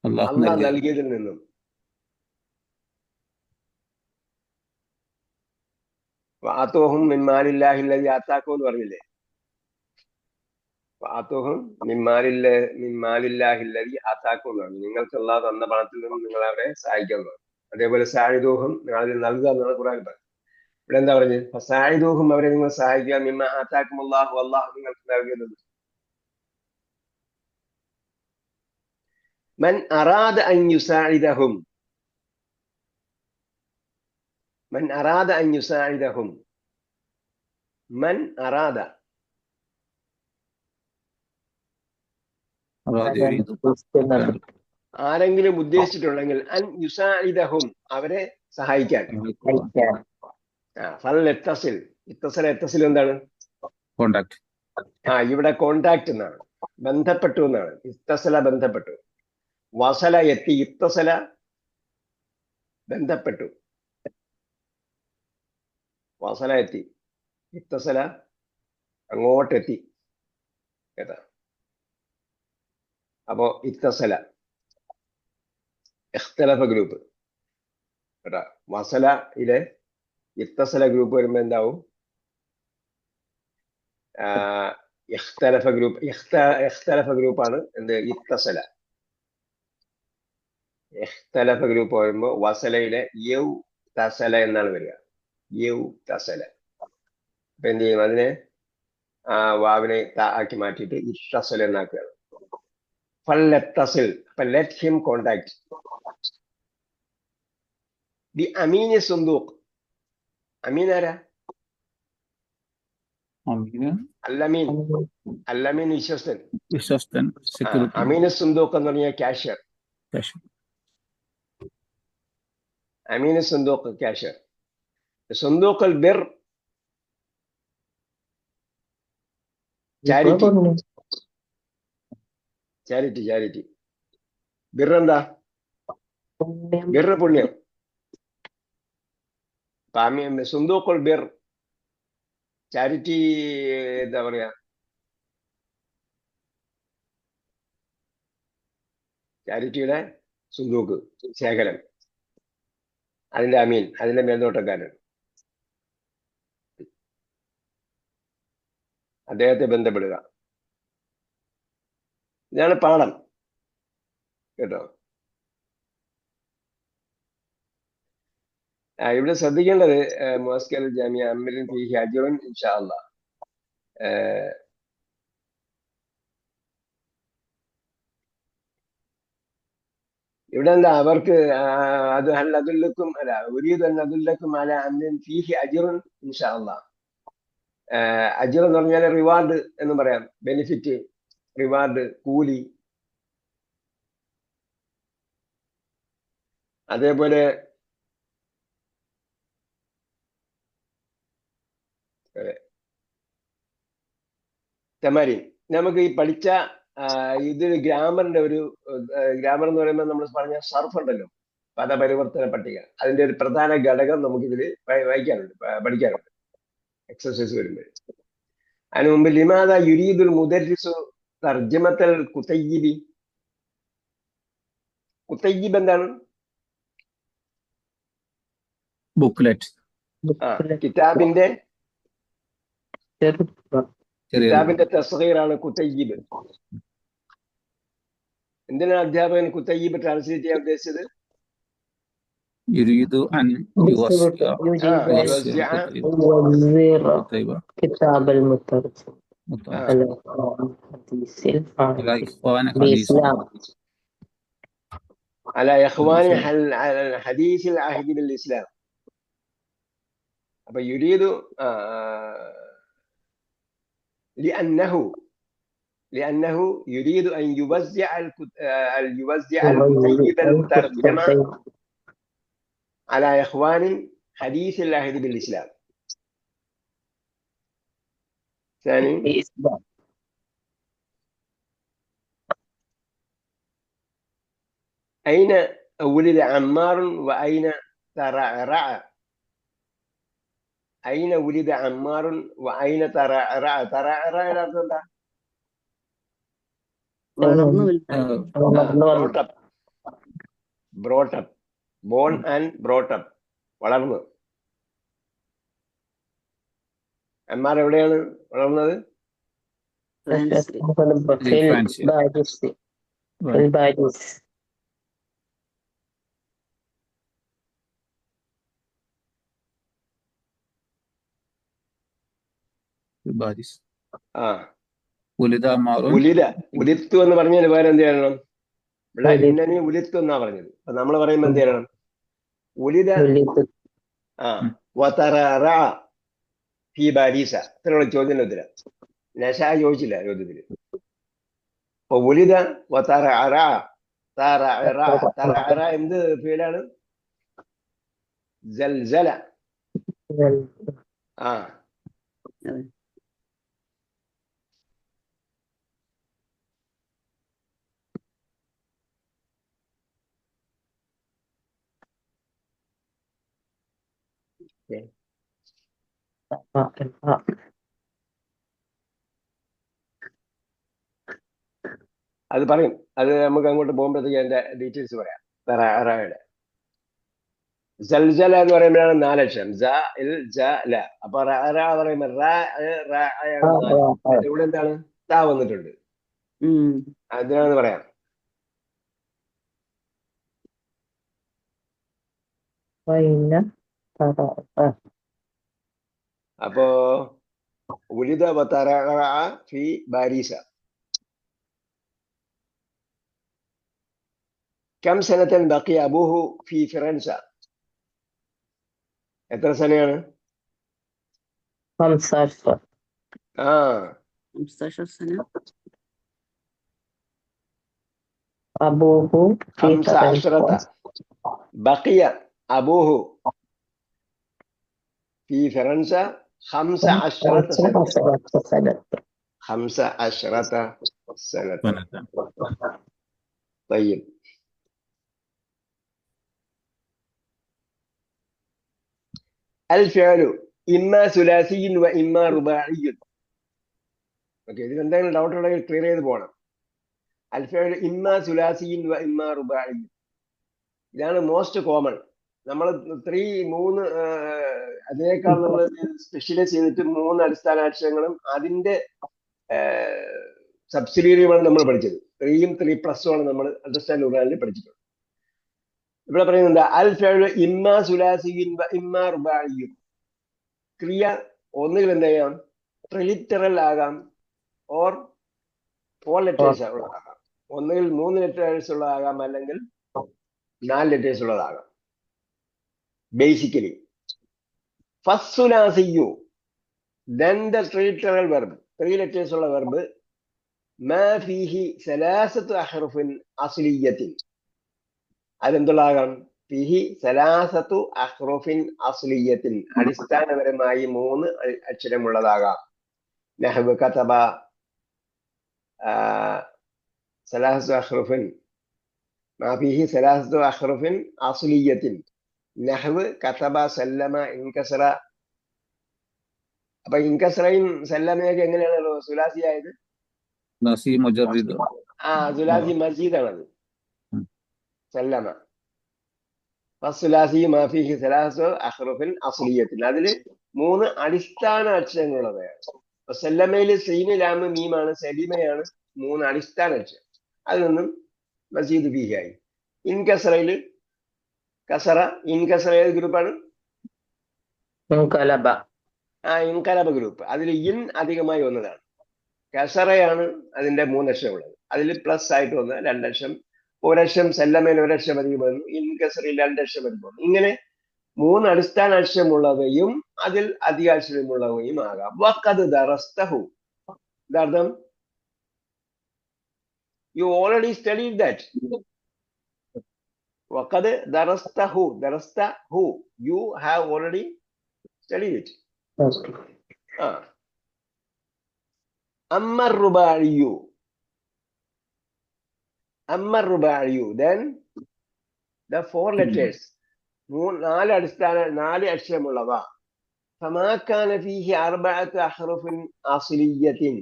അല്ലാഹ് നൽകിയതിൽ നിന്നും. വഅതൂഹും മിൻ മാലില്ലാഹി അല്ലദീ ആതാക്കും എന്ന് പറഞ്ഞില്ലേ? വഅതൂഹും മിൻ മാലില്ലാഹി അല്ലദീ ആതാക്കും എന്ന് പറഞ്ഞു. നിങ്ങൾക്ക് അല്ലാഹ് തന്ന പണത്തിൽ നിന്നും നിങ്ങൾ അവരെ സഹായിക്കാൻ പറഞ്ഞു. അതേപോലെ സാഇദൂഹും, നിങ്ങൾ അതിൽ നൽകുക എന്നാണ് ഖുർആൻ പറഞ്ഞത്. ഇവിടെ എന്താ പറഞ്ഞത്? ഫസാഇദൂഹും, അവരെ നിങ്ങൾ സഹായിക്കുക. മിമ്മ ആതാക്കുമുല്ലാഹു, അല്ലാഹു നിങ്ങൾക്ക് നൽകിയത്. മൻ അറാദ അൻ യുസാഇദഹും. മൻ അറാദ അൻ യുസാഇദഹും. മൻ അറാദ, ആരെങ്കിലും ഉദ്ദേശിച്ചിട്ടുണ്ടെങ്കിൽ, അൻ യുസാഇദഹും, അവരെ സഹായിക്കാൻ. ഫൽയത്തസിൽ. ഇത്തസല, എത്തസിൽ എന്താണ്? കോണ്ടാക്ട്. ഇവിടെ കോണ്ടാക്ട് എന്നാണ്, ബന്ധപ്പെട്ടു എന്നാണ്. ഇത്തസല ബന്ധപ്പെട്ടു. വസല എത്തി, ഇത്തസല ബന്ധപ്പെട്ടു. വസല എത്തി, ഇത്തസല അങ്ങോട്ടെത്തി കേട്ടാ. അപ്പോ ഇത്തസല ഇഖ്തലഫ ഗ്രൂപ്പ് കേട്ടാ. വസലയിലെ ഇത്തസല ഗ്രൂപ്പ് വരുമ്പോ എന്താവും? ഇഖ്തലഫ ഗ്രൂപ്പ്. ഇഖ്തലഫ ഗ്രൂപ്പാണ് എന്ത്? ഇത്തസല. ഇഖ്തലഫ ഗ്രൂപ്പ് വരുമ്പോ വസലയിലെ യൗ തസല എന്നാണ് വരിക. യൗ തസല. അപ്പൊ എന്ത് ചെയ്യും? അതിനെ വാവിനെ ആക്കി മാറ്റിയിട്ട് ഇത്തസല എന്നാക്കുകയാണ്. ഫൽയത്തസിൽ. അപ്പൊ ലെറ്റ് ഹിം കോണ്ടാക്ട്. ബി അമീനി സുന്ദൂഖ്. അമീൻ ആരാ? അല്ലമീൻ. അല്ലമീൻ വിശ്വസ്തൻ. വിശ്വസ്തൻ. അമീൻ സുന്ദൂഖ് എന്ന് പറഞ്ഞ ക്യാഷ്യർ. അമീൻ സുന്ദൂഖ് ക്യാഷ്യർ. സുന്ദൂഖ് അൽ ബിർ ചാരിറ്റി. Charity, charity. ബിർ എന്താ? ബിർ പുണ്യം. സുന്ദൂഖ് അൽ ബിർ ചാരിറ്റി എന്താ പറയാ? ചാരിറ്റിയുടെ സുന്ദൂഖ്, ശേഖരം. അതിന്റെ അമീൻ, അതിന്റെ മേൽനോട്ടക്കാരൻ. അദ്ദേഹത്തെ ബന്ധപ്പെടുക. ഇതാണ് പാഠം കേട്ടോ. ഇവിടെ ശ്രദ്ധിക്കേണ്ടത് മുഅസ്കർ ജാമിഅ അംറിൻ ഫീഹി അജ്റുൻ ഇൻഷാ അല്ലാഹ്. ഇവിടെ എന്താ അവർക്ക് അത് ഹൽ അദുല്ലക്കും അല്ല ഉരീദു അൻ അദുല്ലക്കും അലാ അംറിൻ ഫീഹി അജ്റുൻ ഇൻഷാ അല്ലാഹ്. അജ്ർ എന്ന് പറഞ്ഞാൽ റിവാർഡ് എന്ന് പറയാം. ബെനിഫിറ്റ്, റിവാർഡ്, കൂലി. അതേപോലെ തമരീൻ, നമുക്ക് ഈ പഠിച്ച ഇത് ഗ്രാമറിന്റെ ഒരു ഗ്രാമർ എന്ന് പറയുമ്പോൾ നമ്മൾ പറഞ്ഞ സർഫ് ഉണ്ടല്ലോ, പദപരിവർത്തന പട്ടിക, അതിന്റെ ഒരു പ്രധാന ഘടകം നമുക്കിതിൽ വായിക്കാനുണ്ട്, പഠിക്കാനുണ്ട് എക്സസൈസ് വരുമ്പോൾ. അതിന് മുമ്പ് ലിമാദ യുരീദുൽ മുദർരിസു തർജമത്തൽ കുതയ്യിബി. കുതയ്യിബ് എന്താണ്? ബുക്ക്ലെറ്റ്. കിതാബിന്റെ ചെറിയ തസ്ഗീറാണ് കുതയ്യിബ്. എന്തിനാണ് അധ്യാപകൻ കുതയ്യിബ് ട്രാൻസ്ലേറ്റ് ചെയ്യാൻ ഉദ്ദേശിച്ചത്? യുരീദു അൻ യുവസ്സിഅ കിതാബ് അൽ മുത്തർജിം അലാ ഇഖ്വാനി ഹദീസിൽ അഹ്ദി ബിൽ ഇസ്ലാം. അപ്പൊ യുരീദു لأنه يريد أن يوزع الكتيب المترجمة على إخوان حديث العهد بالإسلام. ثاني أين ولد عمار وأين ترعرع؟ أين ولد عمار وأين ترعرع؟ ترعرع إلى brought up, born and brought up, വളർന്നു. അമ്മാർ എവിടെയാണ് വളർന്നത്? ഉലിത്തു എന്ന് പറഞ്ഞാൽ വേറെ എന്ത് ചെയ്യണം? ഇവിടെ ഇന്നനി ഉലിത്തു എന്നാ പറഞ്ഞത്. അപ്പൊ നമ്മൾ പറയുമ്പോ എന്ത് ചെയ്യണം? ഉലിത ഫീ ബാരീസ. ഇത്രയുള്ള ചോദ്യം ഉത്തരം. നശ ചോദിച്ചില്ല ചോദ്യത്തില്. അപ്പൊ ഉലിത എന്ത് ഫീലാണ്? ജൽസല. അത് പറയും. അത് നമുക്ക് അങ്ങോട്ട് പോകുമ്പോഴത്തേക്ക് അതിന്റെ ഡീറ്റെയിൽസ് പറയാം. തറായുടെ സൽസല എന്ന് പറയുമ്പോഴാണ് 4 അക്ഷരം. അപ്പൊ പറയുമ്പോ ഇവിടെ എന്താണ്? താ വന്നിട്ടുണ്ട്. അതിനാണെന്ന് പറയാം. അപ്പോ ഉലിദ ഫി ബാരീസ. كم سنة بقي أبوه في فرنسا؟ എത്ര സനയാണ്? 15 سنة. أبوه 15. بقي أبوه في فرنسا 15 سنة. 15 سنة. طيب. الفعل إما ثلاثي وإما رباعي. ഓക്കെ, ഇതിൽ എന്തെങ്കിലും ഡൗട്ട് ഉണ്ടെങ്കിൽ ക്ലിയർ ചെയ്ത് പോകണം. الفعل إما ثلاثي وإما رباعي. ഇതാണ് മോസ്റ്റ് കോമൺ. നമ്മൾ 3 അതിനേക്കാൾ നമ്മൾ സ്പെഷ്യലൈസ് ചെയ്തിട്ട് 3 അടിസ്ഥാന അക്ഷരങ്ങളും അതിന്റെ സബ്സിഡിയറിയുമാണ് നമ്മൾ പഠിച്ചത്. 3യും 3+ഉമാണ് നമ്മൾ അണ്ടർസ്റ്റാൻഡ് ഖുർആനിൽ പഠിച്ചിട്ടുള്ളത്. ഇവിടെ പറയുന്നുണ്ട് അൽ ഫഅലു ഇമ്മാ സുലാസിയ്യിൻ വ ഇമ്മാ റുബാഇയ്യിൻ. ക്രിയ ഒന്നുകിൽ എന്ത് ചെയ്യാം? ട്രിലിറ്ററൽ ആകാം, ഓർ 4 ലെറ്റേഴ്സ് ഉള്ളതാകാം. ഒന്നുകിൽ 3 ലെറ്റേഴ്സ് ഉള്ളതാകാം, അല്ലെങ്കിൽ 4 ലെറ്റേഴ്സ് ഉള്ളതാകാം. ബേസിക്കലി ഫസ്സുലാസിയ്യു, then the triliteral verb, 3 letters ഉള്ള വെർബ്, മാ ഫീഹി സലാസത്തു അഹ്റുഫിൻ അസ്ലിയ്യത്തിൻ. അതെന്തുള്ളതാകാം? ഫീഹി സലാസത്തു അഹ്റുഫിൻ അസ്ലിയ്യത്തിൻ, അടിസ്ഥാനപരമായി 3 അക്ഷരമുള്ളതാകാം. നഹ്വ കതബ, സലാസു അഹ്റുഫിൻ മാ ഫീഹി സലാസു അഹ്റുഫിൻ അസ്ലിയത്തിൻ നഹ്വ് കതബ സല്ലമ ഇൻകസറ. അപ്പൊ ഇൻകസറയും സല്ലമയൊക്കെ എങ്ങനെയാണ് സുലാസി ആയത്? നസി മുജർരിദ്. സുലാസി മസീദാണത്. സല്ലമ ഫസുലാസി മാ ഫീഹി സലാസു അഹ്റുഫിൻ അസ്ലിയത്തിൻ. അതില് 3 അടിസ്ഥാന അക്ഷരങ്ങളുള്ളവയാണ്. സല്ലമയില് സീന് ലാമ് മീമാണ്, സലിമയാണ് 3 അടിസ്ഥാന അക്ഷരം. അതിൽ നിന്നും മസീദ് ഫീഹായി. ഇൻകസറയില് കസറ, ഇൻകസറ ഏത് ഗ്രൂപ്പാണ്? ഇൻകലബ ഗ്രൂപ്പ്. അതിൽ ഇൻ അധികമായി വന്നതാണ്. കസറയാണ് അതിന്റെ 3 അക്ഷരം ഉള്ളത്. അതിൽ പ്ലസ് ആയിട്ട് വന്ന 2 അക്ഷരം, ഒരക്ഷരം സല്ലമയിൽ 1 അക്ഷരം അധികം വന്നു, ഇൻകസറയിൽ 2 അക്ഷരം അധികം വന്നു. ഇങ്ങനെ 3 അടിസ്ഥാന അക്ഷരമുള്ളവയും അതിൽ അധിക അക്ഷരമുള്ളവയും ആകാം. വഖദ് ദറസ്തഹു. ഇതർത്ഥം യു ഓൾറെഡി സ്റ്റഡീഡ് ദാറ്റ്. വഖദ് ദറസ്തഹു. ദറസ്തഹു you have already studied it. അമ്മ റുബാഇയു. അമ്മ റുബാഇയു. then the 4 letters, 4 അടിസ്ഥാന 4 അക്ഷരമുള്ളവ. ഫമാ കാന ഫീഹി 4 അഹ്റുഫിൻ അസ്ലിയത്തിൻ.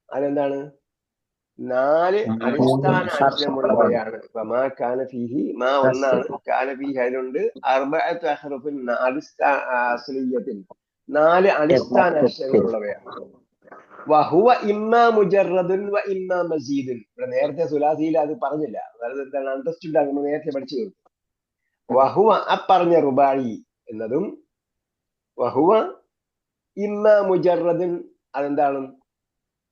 അതെന്താണ്? 4 അടിസ്ഥാന അക്ഷരമുള്ളവയാണ്. ഫമാ കാന ഫീഹി, മാ ഒന്നാണ്, കാന ഫീഹി അതിലുണ്ട്, 4 അഹ്റുഫിൻ അസ്ലിയത്തിൻ 4 അടിസ്ഥാന അക്ഷരങ്ങളുള്ളവയാണ്. വഹുവ ഇമ്മാ മുജറദുൻ വ ഇമ്മാ മസീദുൻ. ഇവിടെ നേരത്തെ സുലാസിയിൽ അത് പറഞ്ഞില്ല, വെറുതെ എന്താണ് അണ്ടർസ്റ്റുഡ് ആകുമ്പോൾ നേരത്തെ പഠിച്ചു തീർന്നു. വഹുവ അപ്പറഞ്ഞ റുബായി എന്നതും, വഹുവ ഇമ്മാ മുജറദുൻ അതെന്താണ്?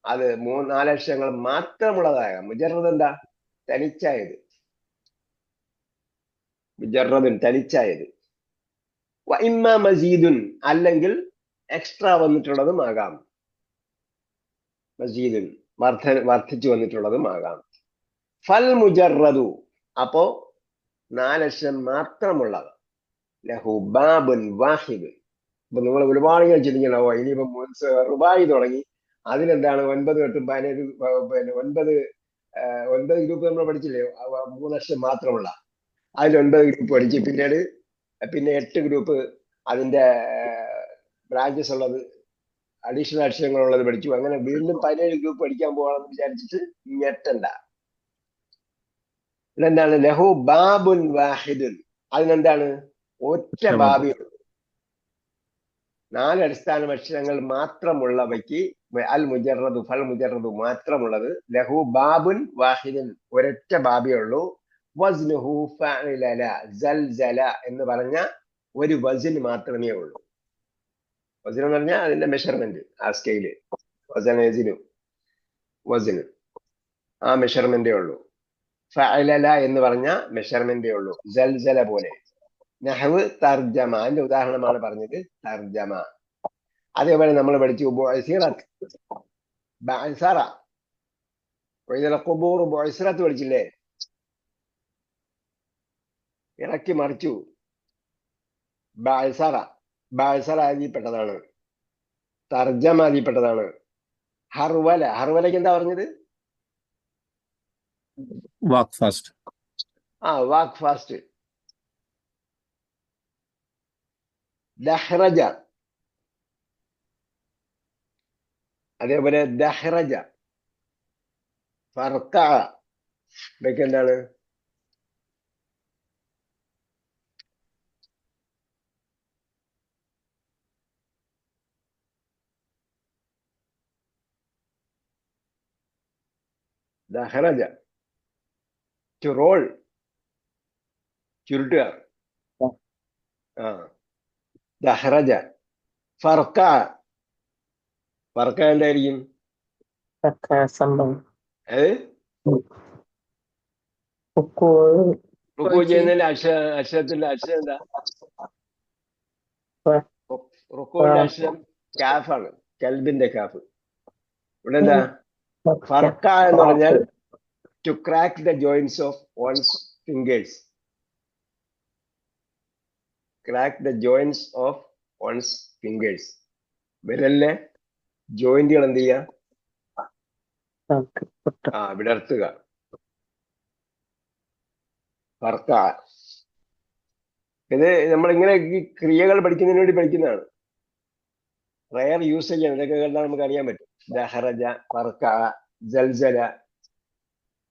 അത് 4 അക്ഷരങ്ങൾ മാത്രമുള്ളതാകാം. മുജറദ് എന്താ? തനിച്ചായത്. മുജറദുൻ തനിച്ചായത്. വ ഇമ്മാ മസീദുൻ അല്ലെങ്കിൽ എക്സ്ട്രാ വന്നിട്ടുള്ളതും ആകാം. മസീദുൻ വർദ്ധിച്ചു വന്നിട്ടുള്ളതും ആകാം. ഫൽ മുജറദു അപ്പോ 4 അക്ഷരം മാത്രമുള്ളവ. ലഹു ബാബുൻ വാഹിദ്. അപ്പൊ നിങ്ങൾ ഒരുപാട് ചിന്തിക്കണോ, ഇനിയിപ്പം റുബായി തുടങ്ങി, അതിലെന്താണ് 9 തൊട്ട് 17, പിന്നെ 9 ഗ്രൂപ്പ് നമ്മൾ പഠിച്ചില്ലേ? 3 അക്ഷരം മാത്രമുള്ള. അതിൽ 9 ഗ്രൂപ്പ് പഠിച്ച് പിന്നെ 8 ഗ്രൂപ്പ് അതിന്റെ ബ്രാഞ്ചസ് ഉള്ളത്, അഡീഷണൽ അക്ഷരങ്ങളുള്ളത് പഠിച്ചു. അങ്ങനെ വീണ്ടും 17 ഗ്രൂപ്പ് പഠിക്കാൻ പോകണമെന്ന് വിചാരിച്ചിട്ട് ഞെട്ടണ്ട. ഇതെന്താണ്? ലഹു ബാബുൻ വാഹിദുൻ. അതിനെന്താണ്? ഒറ്റ ബാബിയുള്ളൂ. 4 അടിസ്ഥാന അക്ഷരങ്ങൾ മാത്രമുള്ളവയ്ക്ക് അൽ മുജറദു ഫൽ മുജറദു മാത്രമുള്ളത്. ലഹു ബാബുൻ വാഹിദുൻ ഒരൊറ്റ ബാബിയുള്ളൂ. വസ്നുഹു ഫഅലല സൽസല എന്ന് പറഞ്ഞ ഒരു വസ്ന് മാത്രമേ ഉള്ളൂ. വസ്ന് എന്ന് പറഞ്ഞാൽ അതിന്റെ മെഷർമെന്റ്, ആ സ്കെയില് വസ്ന് ആ മെഷർമെന്റേ ഉള്ളൂ. ഫഅലല എന്ന് പറഞ്ഞ മെഷർമെന്റേ ഉള്ളൂ. സൽസല പോലെ. നഹ്വ് തർജമ, അതിന്റെ ഉദാഹരണമാണ് പറഞ്ഞത്, തർജമ. അതേപോലെ നമ്മൾ പഠിച്ചു ബുഇസിറത്ത്, ബഅസറ, വഇദൽ ഖുബൂർ ബുഇസിറത്ത് പഠിച്ചില്ലേ? ഇറക്കി മറിച്ചു. ബഅസറ, ബഅസറ അതിൽപ്പെട്ടതാണ്. തർജമ അതിൽപ്പെട്ടതാണ്. ഹർവല, ഹർവലയ്ക്ക് എന്താ പറഞ്ഞത്? വാക്ക് ഫാസ്റ്റ്. വാക്ക് ഫാസ്റ്റ്. ദഹ്റജ, അതേപോലെ ദഹ്റജ, ഫർഖഅ, ഇതൊക്കെ എന്താണ്? ദഹ്റജ ടു റോൾ, ചുരുട്ടുക. ദഹ്റജ. ഫർഖഅ, ഫർഖഅ എന്തായിരിക്കും? റുക്കൂ ചെയ്യുന്നതിന്റെ അക്ഷരത്തിന്റെ അക്ഷരം എന്താ? റുക്കൂവിന്റെ അക്ഷരം കാഫാണ്, കൽബിന്റെ കാഫ്. ഇവിടെ എന്താ? ഫർഖഅ എന്ന് പറഞ്ഞാൽ to crack the joints of one's fingers. Crack the joints of one's fingers. വിരലിലെ ജോയിന്റുകൾ എന്ത് ചെയ്യുക? പൊട്ട വിടർത്തുക. ഫർക്ക. ഇത് നമ്മളിങ്ങനെ ഈ ക്രിയകൾ പഠിക്കുന്നതിന് വേണ്ടി പഠിക്കുന്നതാണ്. റയർ യൂസേജ് ആണ്. ഇതൊക്കെ കേട്ടാൽ നമുക്ക് അറിയാൻ പറ്റും. ദഹറജ, ഫർക്ക, ജൽജല,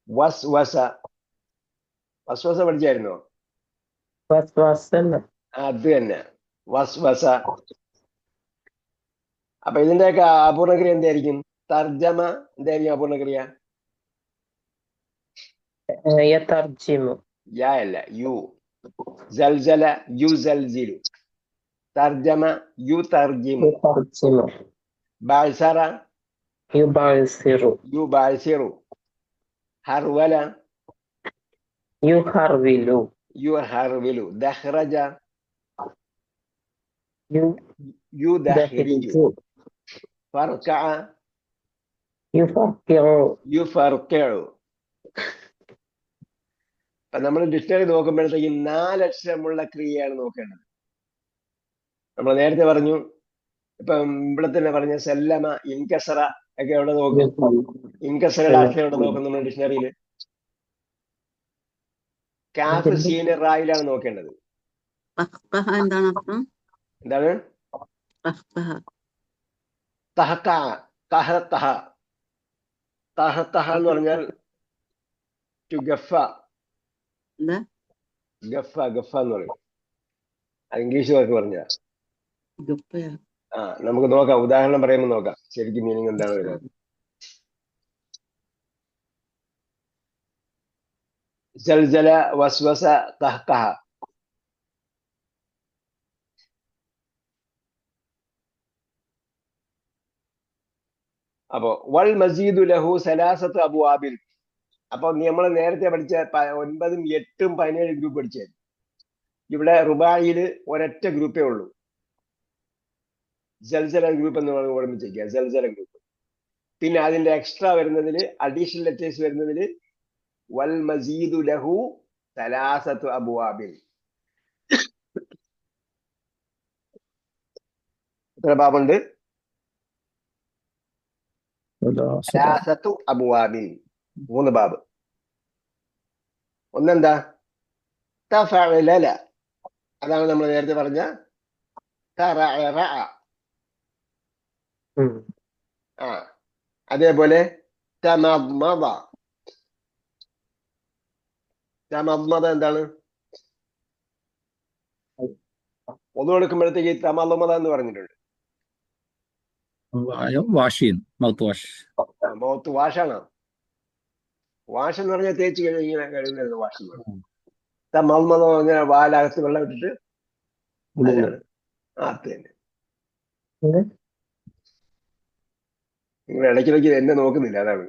വസ്വസ. വസ്വസ പഠിച്ചായിരുന്നോ? വസ്വാസല്ല അത് തന്നെ, വസ്വസ. അപ്പൊ ഇതിന്റെയൊക്കെ അപൂർണക്രിയ എന്തായിരിക്കും? തർജമ എന്തായിരിക്കും അപൂർണക്രിയ? യതർജിമു യാ അല്ല, യു. ജൽജല യു ജൽജിലു. തർജമ യു തർജിമു. യതർജിമു ബാഴ്സറ യുബാസിറു യു ബാഴ്സിറു. ഹർവല യുഹർവിലു യു ഹർവിലു. ദഹ്റജ യു ദഹ്രിജു. യുദഹിരിജു ഫർക യുഫക്കിറു യു ഫർക്കു. അപ്പൊ നമ്മൾ ഡിക്ഷണറി നോക്കുമ്പോഴത്തേക്ക് 4 അക്ഷരമുള്ള ക്രിയയാണ് നോക്കേണ്ടത്. നമ്മൾ നേരത്തെ പറഞ്ഞു, ഇപ്പം ഇവിടെ തന്നെ പറഞ്ഞ സല്ലമ, ഇൻകസറ ഒക്കെ എവിടെ നോക്കും? ഇൻകസറയുടെ അക്ഷരം എവിടെ നോക്കും നമ്മൾ ഡിക്ഷണറിയിൽ? കാഫ് സീന് റായിലാണ് നോക്കേണ്ടത്. എന്താണ് അർത്ഥം? എന്താണ്? തഹക്ക, തഹത്തഹ. തഹത്തഹ എന്ന് പറഞ്ഞാൽ ടു ഗഫ. എന്താ? ഗഫ ഗഫ എന്ന് പറയും. അത് ഇംഗ്ലീഷ് വാക്ക് പറഞ്ഞ. ഗപ്പയാ? നമുക്ക് നോക്കാം, ഉദാഹരണം പറയുമ്പോൾ നോക്കാം ശരിക്കും മീനിങ് എന്താണ് വരുന്നത്. ജൽജല, വസ്വസ, തഹ്കഹ. അപ്പോ വൽ മസീദു ലഹു സലാസത്ത് അബ്വാബിൻ. അപ്പൊ നമ്മൾ നേരത്തെ പഠിച്ച 9, 8, 17 ഗ്രൂപ്പ് പഠിച്ചത്. ഇവിടെ റുബായില് ഒരൊറ്റ ഗ്രൂപ്പേ ഉള്ളൂ, ജൽജല ഗ്രൂപ്പ് എന്ന് പറഞ്ഞ് ഓർമ്മിച്ചിരിക്കുക. ജൽജല ഗ്രൂപ്പ്. പിന്നെ അതിന്റെ എക്സ്ട്രാ വരുന്നതില്, അഡീഷണൽ ലെറ്റേഴ്സ് വരുന്നതില് വൽ മസീദു ലഹു സലാസത്തു അബ്വാബിൻ. എത്ര ബാബുണ്ട്? സലാസത്തു അബ്വാബിൻ. 3 ബാബ്. ഒന്നെന്താ? തഫഅലല. അതാണ് നമ്മൾ നേരത്തെ പറഞ്ഞ തറഅറ. അതേപോലെ തമദ്മദ. തമദ്മദ എന്താണ്? ഒന്നു കൊടുക്കുമ്പോഴത്തേക്ക് തമദ്മദ എന്ന് പറഞ്ഞിട്ടുണ്ട്. Wash, mouthwash. മൗത്ത് വാഷാണ്. വാഷ് എന്ന് പറഞ്ഞാൽ തേച്ച് ഇങ്ങനെ കഴുകുന്നത് വാഷ് എന്ന് പറയും. തമദ്മദ എന്ന് പറഞ്ഞാൽ വാലകത്ത് വെള്ളം ഇട്ടിട്ട് അതിനാണ്. തന്നെ. നിങ്ങൾ ഇടയ്ക്കിടയ്ക്ക് എന്നെ നോക്കുന്നില്ല, അതാണ്.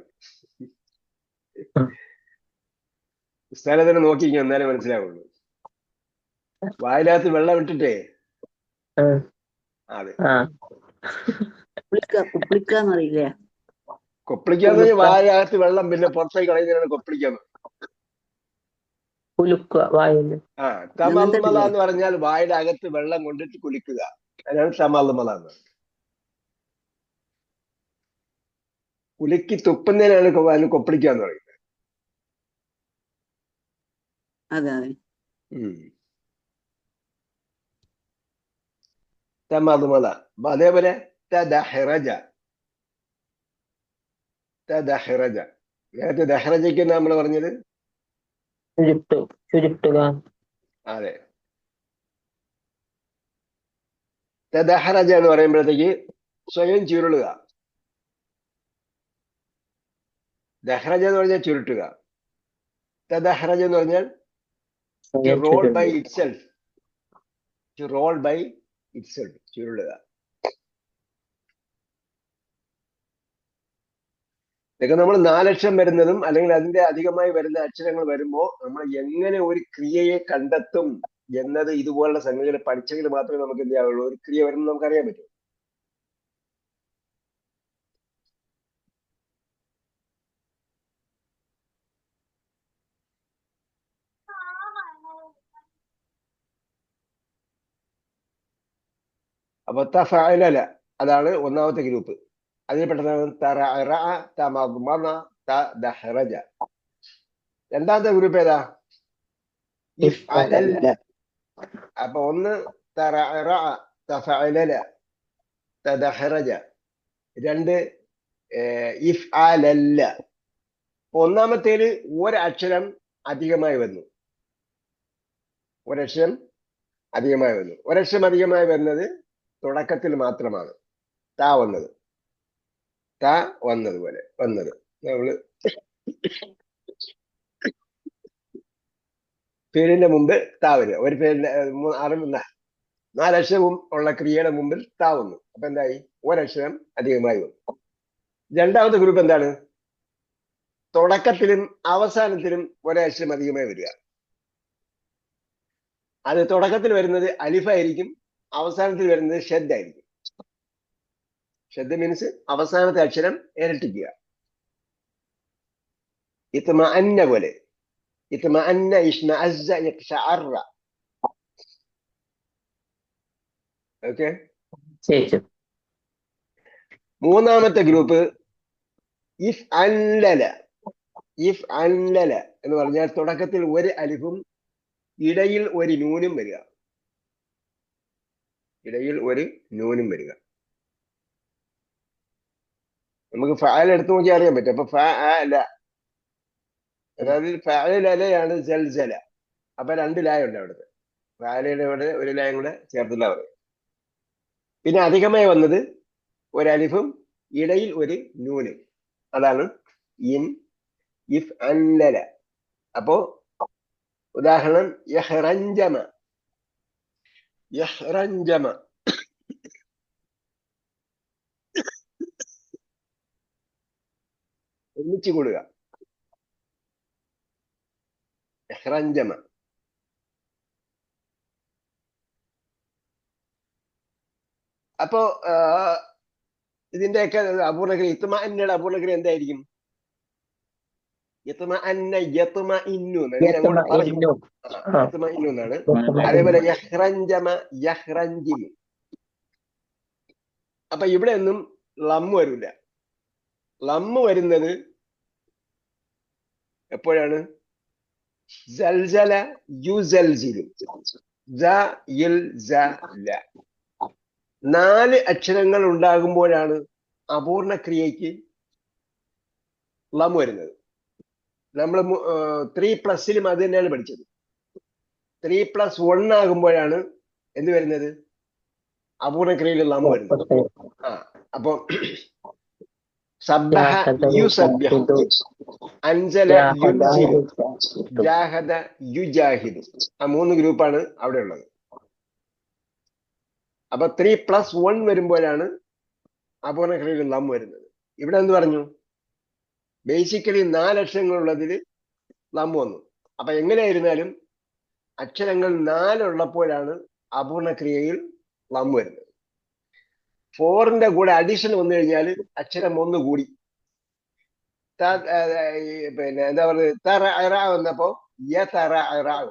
സ്ഥലത്തിന് നോക്കിയിരിക്കും, എന്നാലേ മനസ്സിലാവുള്ളൂ. വായിലകത്ത് വെള്ളം ഇട്ടിട്ടേ. അതെ, കുപ്പിളിക്കാന്നറിയില്ലേ? കൊപ്പിളിക്കാന്ന് പറഞ്ഞാൽ വായിലകത്ത് വെള്ളം പിന്നെ പുറത്തേക്ക് കളയുന്നതിനാണ് കൊപ്പിളിക്കാന്ന്. തമദ്മദ എന്ന് പറഞ്ഞാൽ വായുടെ അകത്ത് വെള്ളം കൊണ്ടിട്ട് കുലിക്കുക. അതിനാണ് തമദ്മദ എന്ന്. കുലുക്കി തുപ്പുന്നതിനാണ് കൊപ്പിളിക്കാന്ന് പറയുന്നത്. അതെ അതെ. തമദ്മദ. അതേപോലെ തദഹ്റജ. തദഹ്റജ. നേരത്തെ ദഹ്റജയ്ക്ക് നമ്മൾ പറഞ്ഞത് ചുരുട്ടുക. അതെ. തദഹ്റജ എന്ന് പറയുമ്പോഴത്തേക്ക് സ്വയം ചുരുളുക. ദഹ്റജ എന്ന് പറഞ്ഞാൽ ചുരുട്ടുക. തദഹ്റജ എന്ന് പറഞ്ഞാൽ to roll by itself. To roll by itself. ചുരുളുക. ഇതൊക്കെ നമ്മൾ 4 അക്ഷരം വരുന്നതും അല്ലെങ്കിൽ അതിന്റെ അധികമായി വരുന്ന അക്ഷരങ്ങൾ വരുമ്പോൾ നമ്മൾ എങ്ങനെ ഒരു ക്രിയയെ കണ്ടെത്തും എന്നത് ഇതുപോലുള്ള സംഗതികൾ പഠിച്ചെങ്കിൽ മാത്രമേ നമുക്ക് എന്ത് ചെയ്യാവുള്ളൂ. ഒരു ക്രിയ വരുന്നത് നമുക്ക് അറിയാൻ പറ്റും. അപ്പൊ തഫഅലല, അതാണ് ഒന്നാമത്തെ ഗ്രൂപ്പ്. അതിൽപ്പെട്ടതാണ് തറഅറ, തമദ്മദ, തദഹറജ. രണ്ടാമത്തെ ഗ്രൂപ്പ് ഏതാ? ഇഫ്അലല്ല. അപ്പൊ ഒന്ന് തറഅറ, തഫഅലല, തദഹറജ. രണ്ട് ഇഫ്അലല്ല. ഒന്നാമത്തേല് ഒരക്ഷരം അധികമായി വന്നു. ഒരക്ഷരം അധികമായി വന്നു. ഒരക്ഷരം അധികമായി വരുന്നത് തുടക്കത്തിൽ മാത്രമാണ്. താ വന്നത്, താ വന്നതുപോലെ വന്നത്. നമ്മള് പേരിന്റെ മുമ്പ് താ വരിക. ഒരു പേരിന്റെ നാലക്ഷരവും ഉള്ള ക്രിയയുടെ മുമ്പിൽ താ വന്നു. അപ്പൊ എന്തായി? ഒരക്ഷരം അധികമായി വന്നു. രണ്ടാമത്തെ ഗ്രൂപ്പ് എന്താണ്? തുടക്കത്തിലും അവസാനത്തിലും ഒരക്ഷരം അധികമായി വരിക. അത് തുടക്കത്തിൽ വരുന്നത് അലിഫായിരിക്കും, അവസാനത്തിൽ വരുന്നത് ഷദ്ദായിരിക്കും. ഷദ്ദ മീൻസ് അവസാനത്തെ അക്ഷരം ഇരട്ടിക്കുക. ഇത്മഅന്ന പോലെ. ഇത്മഅന്ന, ഇശ്മഅസ്സ, ഇഖ്ശഅറ. ഓക്കെ. മൂന്നാമത്തെ ഗ്രൂപ്പ് ഇഫ്അല്ലല. ഇഫ്അല്ലല എന്ന് പറഞ്ഞാൽ തുടക്കത്തിൽ ഒരു അലിഫും ഇടയിൽ ഒരു നൂനും വരിക. ഇടയിൽ ഒരു നൂനും വരിക. നമുക്ക് ഫഅൽ എടുത്തു നോക്കി അറിയാൻ പറ്റും. അപ്പൊ ഫഅല, അതായത് ഫഅലലയാണ് സൽസല. അപ്പൊ രണ്ട് ലായ ഉണ്ട് അവിടുത്തെ. ഫഅലയുടെ കൂടെ ഒരു ലായം കൂടെ ചേർത്തില്ല പറയും. പിന്നെ അധികമായി വന്നത് ഒരലിഫും ഇടയിൽ ഒരു നൂനും. അതാണ് ഇൻ ഇഫ് അല്ലല. അപ്പോ ഉദാഹരണം യഹ്റഞ്ചമ. യഹ്റഞ്ചമ ഒന്നിച്ചു കൂടുക. യഹ്റഞ്ചമ. അപ്പോ ഇതിന്റെയൊക്കെ അപൂർണക്രിയ, ഇത്മഅന്നയുടെ അപൂർണക്രിയ എന്തായിരിക്കും? യത്മഅന്ന, യത്മഇന്നു അങ്ങോട്ട് പറഞ്ഞു. യത്മഇന്നു എന്നാണ്. അതേപോലെ യഹ്റഞ്ചമ, യഹ്റഞ്ചിമു. അപ്പൊ ഇവിടെ ഒന്നും ലമ്മ് വരില്ല. ലമ്മ് വരുന്നത് എപ്പോഴാണ്? സൽസല യുസൽസിലു. നാല് അക്ഷരങ്ങൾ ഉണ്ടാകുമ്പോഴാണ് അപൂർണ ക്രിയയ്ക്ക് ലം വരുന്നത്. നമ്മൾ 3+ലും അത് തന്നെയാണ് പഠിച്ചത്. 3+1 ആകുമ്പോഴാണ് എന്ത് വരുന്നത്? അപൂർണ ക്രിയയിൽ ലം വരുന്നത്. അപ്പൊ സബ്ബഹ യുസബ്ബിഹു, അൻസല യുൻസിലു, ജാഹദ യുജാഹിദു. ആ മൂന്ന് ഗ്രൂപ്പാണ് അവിടെ ഉള്ളത്. അപ്പൊ 3+1 വരുമ്പോഴാണ് അപൂർണ ക്രിയയിൽ ലം വരുന്നത്. ഇവിടെ എന്ത് പറഞ്ഞു? ബേസിക്കലി 4 അക്ഷരങ്ങളുള്ളതിൽ ലം വന്നു. അപ്പൊ എങ്ങനെയായിരുന്നാലും അക്ഷരങ്ങൾ 4 ഉള്ളപ്പോഴാണ് അപൂർണ ക്രിയയിൽ ലം വരുന്നത്. 4ന്റെ കൂടെ അഡീഷൻ വന്നു കഴിഞ്ഞാൽ അക്ഷരം 1 കൂടി. പിന്നെ എന്താ പറയുക? തറഅറ വന്നപ്പോ യതറഅറഉ.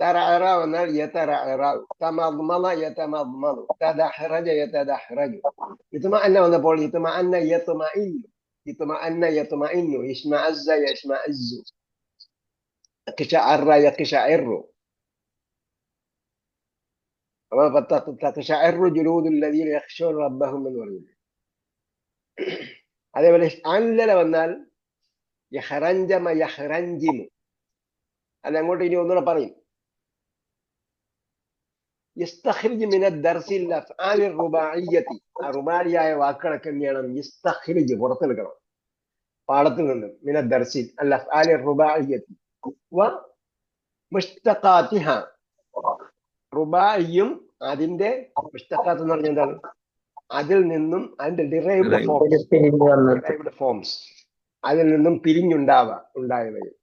തറഅറ വന്നാൽ യതറഅറഉ. തമദ്മദ യതമദ്മദു. തദഹറജ യതദഹറജു. ഇത്മഅന്ന വന്നപ്പോൾ ഇത്മഅന്ന യത്മഇന്നു. ഇത്മഅന്ന യത്മഇന്നു. ഇശ്മഅസ്സ യശ്മഅസ്സു. ഇഖ്ശഅറ യഖ്ശഅറു. തഖ്ശഅറു ജുലൂദുൽ ലദീന യഖ്ശൂന റബ്ബഹും എന്ന് പറയുന്നു. അതേപോലെ അല്ലല വന്നാൽ യഹ്റഞ്ചമ, യഹ്റഞ്ചിമു. അത് അങ്ങോട്ട് ഇനി ഒന്നുകൂടെ പറയും. യസ്തഖ്രിജ് മിന ദർസിൽ അഫ്ആൽ റുബാഇയ്യതി. റുബാഇയായ വാക്കുകളൊക്കെ എന്ത് ചെയ്യണം? യസ്തഖ്രിജ്, പുറത്തെടുക്കണം പാഠത്തിൽ നിന്നും. മിന ദർസിൽ അൽ അഫ്ആൽ റുബാഇയ്യതി വ മുസ്തഖാതിഹ. റുബാഇയും അതിന്റെ മുസ്തഖാത്ത് എന്ന് പറഞ്ഞാൽ എന്താണ്? അതിൽ നിന്നും അതിന്റെ ഡിറൈവ്ഡ് ഫോംസ്, അതിൽ നിന്നും ഉണ്ടായവയും.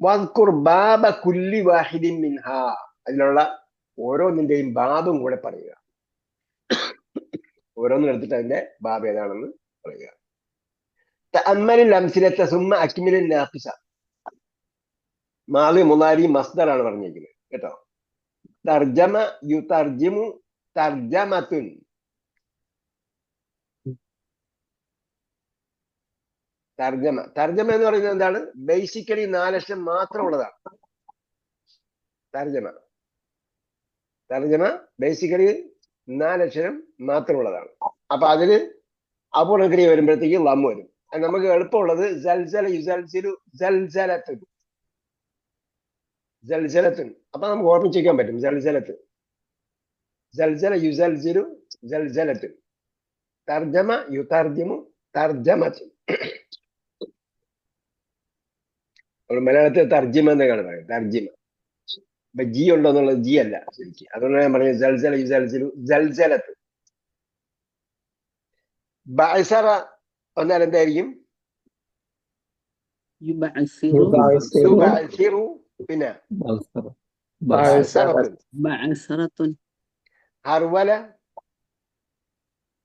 വദ്കുർ ബാബ കുല്ലി വാഹിദിൻ മിൻഹാ. അതിലുള്ള ഓരോന്നിന്റെയും ബാബും കൂടെ പറയുക. ഓരോന്നും എടുത്തിട്ട് അതിന്റെ ബാബ് ഏതാണെന്ന് പറയുക. തഅമ്മലിൽ അംസിലത സുമ്മ അക്മിലിൻ നാഖിസ. മാളി, മുളാരി, മസ്ദർ ആണ് പറഞ്ഞിരിക്കുന്നത് കേട്ടോ. തർജമ, യുതർജിമു, തർജമത്തുൻ. തർജമ തർജമ എന്ന് പറയുന്നത് എന്താണ്? ബേസിക്കലി 4 അക്ഷരം മാത്രമുള്ളതാണ് തർജമ. തർജമ ബേസിക്കലി 4 അക്ഷരം മാത്രമുള്ളതാണ്. അപ്പൊ അതില് അപൂർണക്രിയ വരുമ്പോഴത്തേക്ക് ലം വരും. നമുക്ക് എളുപ്പമുള്ളത് സൽസല യുസൽസിലു സൽസലത്തുൻ സൽസലത്തുൻ. അപ്പൊ നമുക്ക് ഓർമ്മിച്ചിരിക്കാൻ പറ്റും. സൽസലത്ത് സൽസല യുസൽസിലു സൽസലത്തുൻ. തർജമ യുതർജിമു തർജമത്തുൻ. മലയാളത്തിൽ തർജിമ എന്നൊക്കെയാണ് പറയുന്നത്. തർജിമ. ഇപ്പൊ ജി ഉണ്ടോ എന്നുള്ളത് ജി അല്ല ശരിക്കും. അതുകൊണ്ടാണ് ഞാൻ പറഞ്ഞത് സൽസല യുസൽസിലു സൽസലത്ത്. ബഅസറ എന്നാൽ എന്തായിരിക്കും? യുബഅസിറു യുബഅസിറു. പിന്നെ ബഅസറ. ബഅസറത്തുൻ. ബഅസറത്തുൻ ഹർവല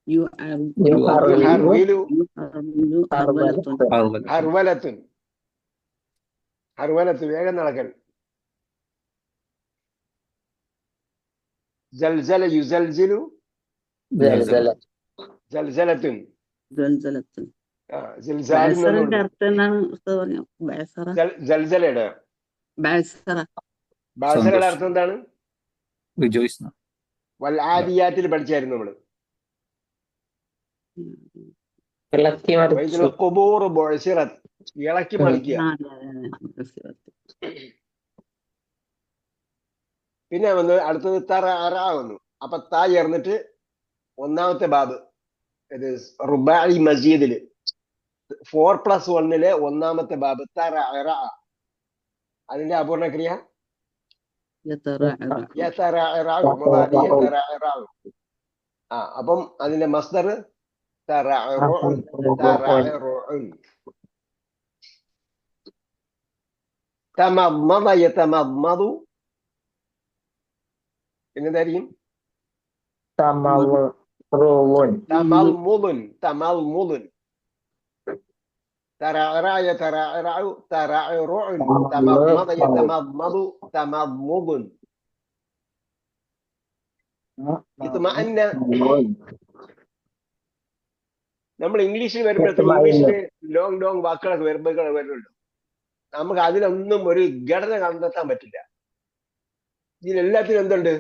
യുഹർവിലു യുഹർവിലു ഹർവലത്തുൻ അർവൽ. ഹർവലത്തുൻ. ഹർവലത്ത് വേഗം നടക്കൽ. സൽസല യുസൽസിലു ജൽസല. സൽസലത്തുൻ. സൽസലത്തുൻ. സിൽസാലിൽ ബഅസറിന്റെ നിന്നുണ്ട്. അർത്ഥം എന്താണ് ഉസ്താദ് പറഞ്ഞു? ബഅസറ സൽസലയുടെ ബഅസറ ബാസറയുടെ അർത്ഥം എന്താണ്? റിജോയ്സ്. വൽ ആദിയാത്തിൽ പഠിച്ചായിരുന്നു നമ്മള്. ഇളക്കി മറിച്ചു. വൈദ്യുൽ ഖുബൂർ ബുഅസിറത്ത്. ഇളക്കി മറിക്കുക. പിന്നെ വന്ന് അടുത്തത് തറ അറ വന്നു. അപ്പൊ താ ചേർന്നിട്ട് ഒന്നാമത്തെ ബാബ് ഇത് റുബാഇ മജീദില് 4+1 ഒന്നാമത്തെ ബാബ് തറ അറ. അതിന്റെ അപൂർണക്രിയ യതറഅറ യതറഅറഉ. മുദാരി യതറഅറഉ. അപ്പം അതിന്റെ മസ്ദർ തറഅറുഉൻ. തറഅറുഉൻ. തമദ്മദ യതമദ്മദു. പിന്നെന്തായിരിക്കും? തമറുൻ. തമൽമുദുൻ. തമൽമുദുൻ. തറഅറ യതറഅറഉ. തറഅറുഉൻ. തമദ്മദ യതമദ്മദു. തമദ്മുദുൻ. ഇത്മഅന്ന. നമ്മൾ ഇംഗ്ലീഷിൽ വരുമ്പോഴത്തേക്ക് ഇംഗ്ലീഷില് ലോങ് വാക്കുകളൊക്കെ വരുന്നുണ്ട്. നമുക്ക് അതിലൊന്നും ഒരു ഘടന കണ്ടെത്താൻ പറ്റില്ല. ഇതിലെല്ലാത്തിനും എന്തുണ്ട്?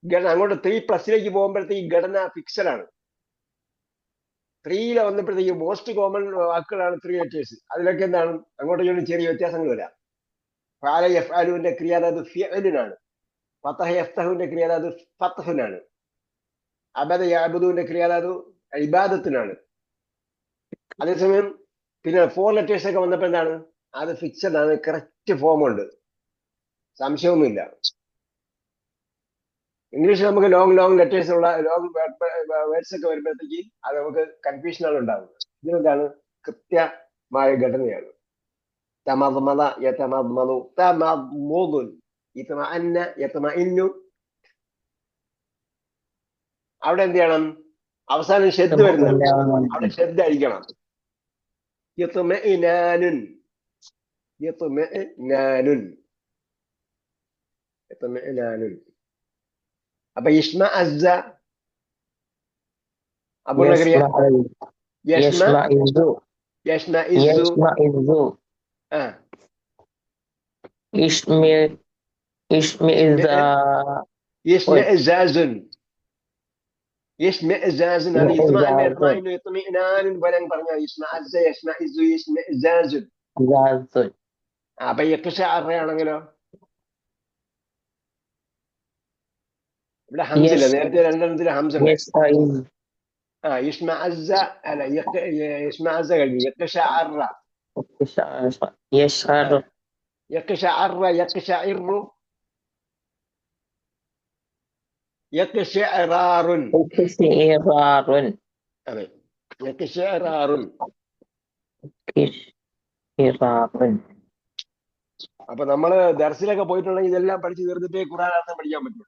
ഘടന. അങ്ങോട്ട് 3+ലേക്ക് പോകുമ്പോഴത്തേക്ക് ഘടന ഫിക്സഡ് ആണ്. 3 വന്നപ്പോഴത്തേക്ക് മോസ്റ്റ് കോമൺ വാക്കുകളാണ് 3 ലെറ്റേഴ്സ്. അതിലൊക്കെ എന്താണ് അങ്ങോട്ടും ഇങ്ങോട്ടും ചെറിയ വ്യത്യാസങ്ങൾ വരാം. ഫഅല യഫ്അലുവിന്റെ ക്രിയാധാതു ഫിഅലുനാണ്. ഫതഹ യഫ്തഹുവിന്റെ ക്രിയാധാതു ഫത്ഹുനാണ്. അബദ യഅബുദുവിന്റെ ക്രിയാധാതു ഇബാദത്തിനാണ്. അതേസമയം പിന്നെ 4 ലെറ്റേഴ്സ് ഒക്കെ വന്നപ്പോ എന്താണ്? അത് ഫിക്സഡ് ആണ്. കറക്റ്റ് ഫോം ഉണ്ട്. സംശയമൊന്നുമില്ല. ഇംഗ്ലീഷിൽ നമുക്ക് ലോങ് ലെറ്റേഴ്സ് ഉള്ള ലോങ് വേർഡ്സ് ഒക്കെ വരുമ്പോഴത്തേക്ക് അത് നമുക്ക് കൺഫ്യൂഷനാണ് ഉണ്ടാകുന്നത്. ഇതിനെന്താണ്? കൃത്യമായ ഘടനയാണ്. തമദ്മദ യതമദ്മദു. തമദ്മുദുൻ. ഇത്മഅന്ന യത്മഇന്നു. അവിടെ എന്ത് ചെയ്യണം? അവസാനം ഷെദ് വരുന്നുണ്ട്. അവിടെ ഷെദ് അടിക്കണം. യത്മഇനാനുൻ. യത്മഇനാനുൻ. യത്മഇനാനുൻ. അപ്പൊ ഇഷ്മഅസ്സ അപൂർണക്രിയ യഷ്മഇസു. യഷ്മഇസു. യഷ്മഇസു. ആ ഇഷ്മിഇസ. ഇഷ്മിഇസാസുൻ. ഇഷ്മിഇസാസുൻ. അത് ഇസ്മഅന്ന യത്മഇന്നു യത്മഇനാനുൻ പോലെ പറഞ്ഞ ഇഷ്മഅസ്സ യഷ്മഇസു ഇഷ്മിഇസാസുൻ. ഇസാസുൻ. അപ്പൊ യഖ്ശഅറയാണെങ്കിലോ ഇവിടെ ഹംസില്ല. നേരത്തെ രണ്ടെണ്ണത്തിൽ ഹംസ ഉണ്ട്. യഷ്മഇസ്. ഇഷ്മഅസ്സ അല്ല ഇഷ്മഅസ്സ കഴിഞ്ഞു. യഖ്ശഅറ. യഷ്അറ. യഖ്ശഅറ യഖ്ശഇറു. യഖ്ശഇറാറുൻ. ഇഖ്തിറാറുൻ. അതെ. യഖ്ശഇറാറുൻ. ഇഖ്തിറാറുൻ. അപ്പൊ നമ്മള് ദർസിലൊക്കെ പോയിട്ടുണ്ടെങ്കിൽ ഇതെല്ലാം പഠിച്ചു തീർന്നിട്ടേ ഖുർആൻ അർത്ഥം പഠിക്കാൻ പറ്റും.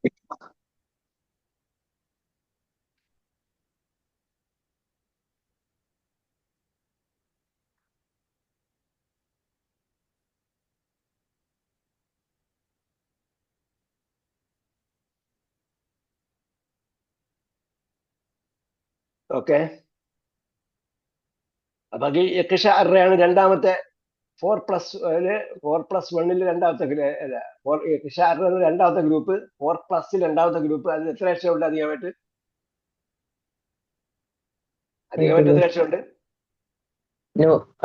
ഓക്കെ. അപ്പൊ യക്ഷാറാണ് രണ്ടാമത്തെ 4+1 രണ്ടാമത്തെ യക്ഷാറാണ് രണ്ടാമത്തെ ഗ്രൂപ്പ്. 4+ രണ്ടാമത്തെ ഗ്രൂപ്പ്. അതിന് എത്ര അക്ഷരമുണ്ട് അധികമായിട്ട്? അധികമായിട്ട് എത്ര അക്ഷരമുണ്ട്?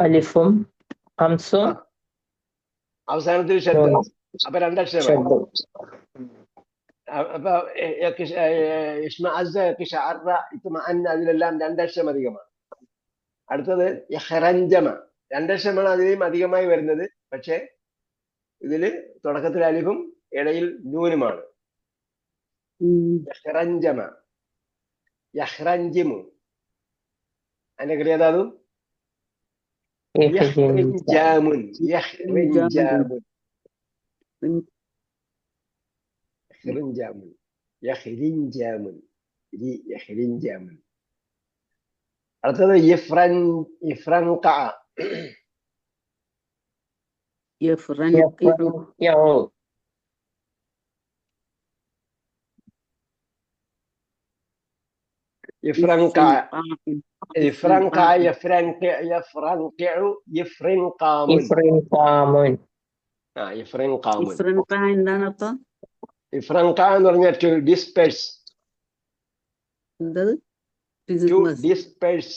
അലിഫും ഹംസും അവസാനത്തിൽ ഷദ്. അപ്പൊ 2 അക്ഷരമായി. അപ്പൊ അതിലെല്ലാം 2 അക്ഷരം അധികമാണ്. അടുത്തത് യഹ്റഞ്ചമ. 2 അക്ഷരമാണ് അതിലെയും അധികമായി വരുന്നത്. പക്ഷെ ഇതില് തുടക്കത്തിൽ അലിഫും ഇടയിൽ നൂനുമാണ്. യഹ്റഞ്ചമ, യഹ്റഞ്ചിമു. അതിന്റെ ക്രിയാധാതു യഹ്റിൻജാമുൻ. യഹ്റിൻജാമുൻ, യഹ്റിൻജാമുൻ, യഹ്റിൻജാമുൻ, യഹ്റിൻജാമുൻ. അടുത്തത് ഇഫ്രൻഖ. എന്താണ് അർത്ഥം? ഇഫ്രൻഖ എന്ന് പറഞ്ഞാൽ ടു ഡിസ്പേഴ്സ്. എന്തത്? ടു ഡിസ്പേഴ്സ്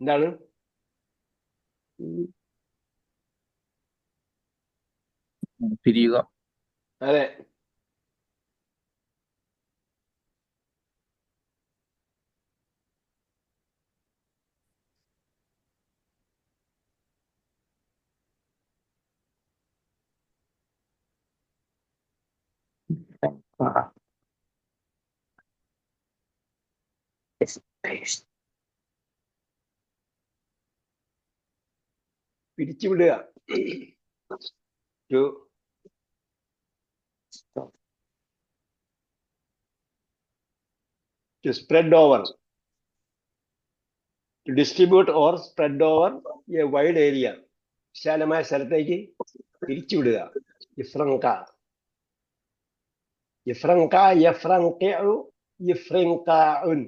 എന്താണ്? പിരിയുക. അതെ. പിരിച്ചുവിടുക. To spread over, to distribute or spread over a wide area. വിശാലമായ സ്ഥലത്തേക്ക് പിരിച്ചുവിടുക. ഇഫ്രൻഖ, ഇഫ്രൻഖ, യഫ്രൻഖഉ, ഇഫ്രിൻഖഉൻ.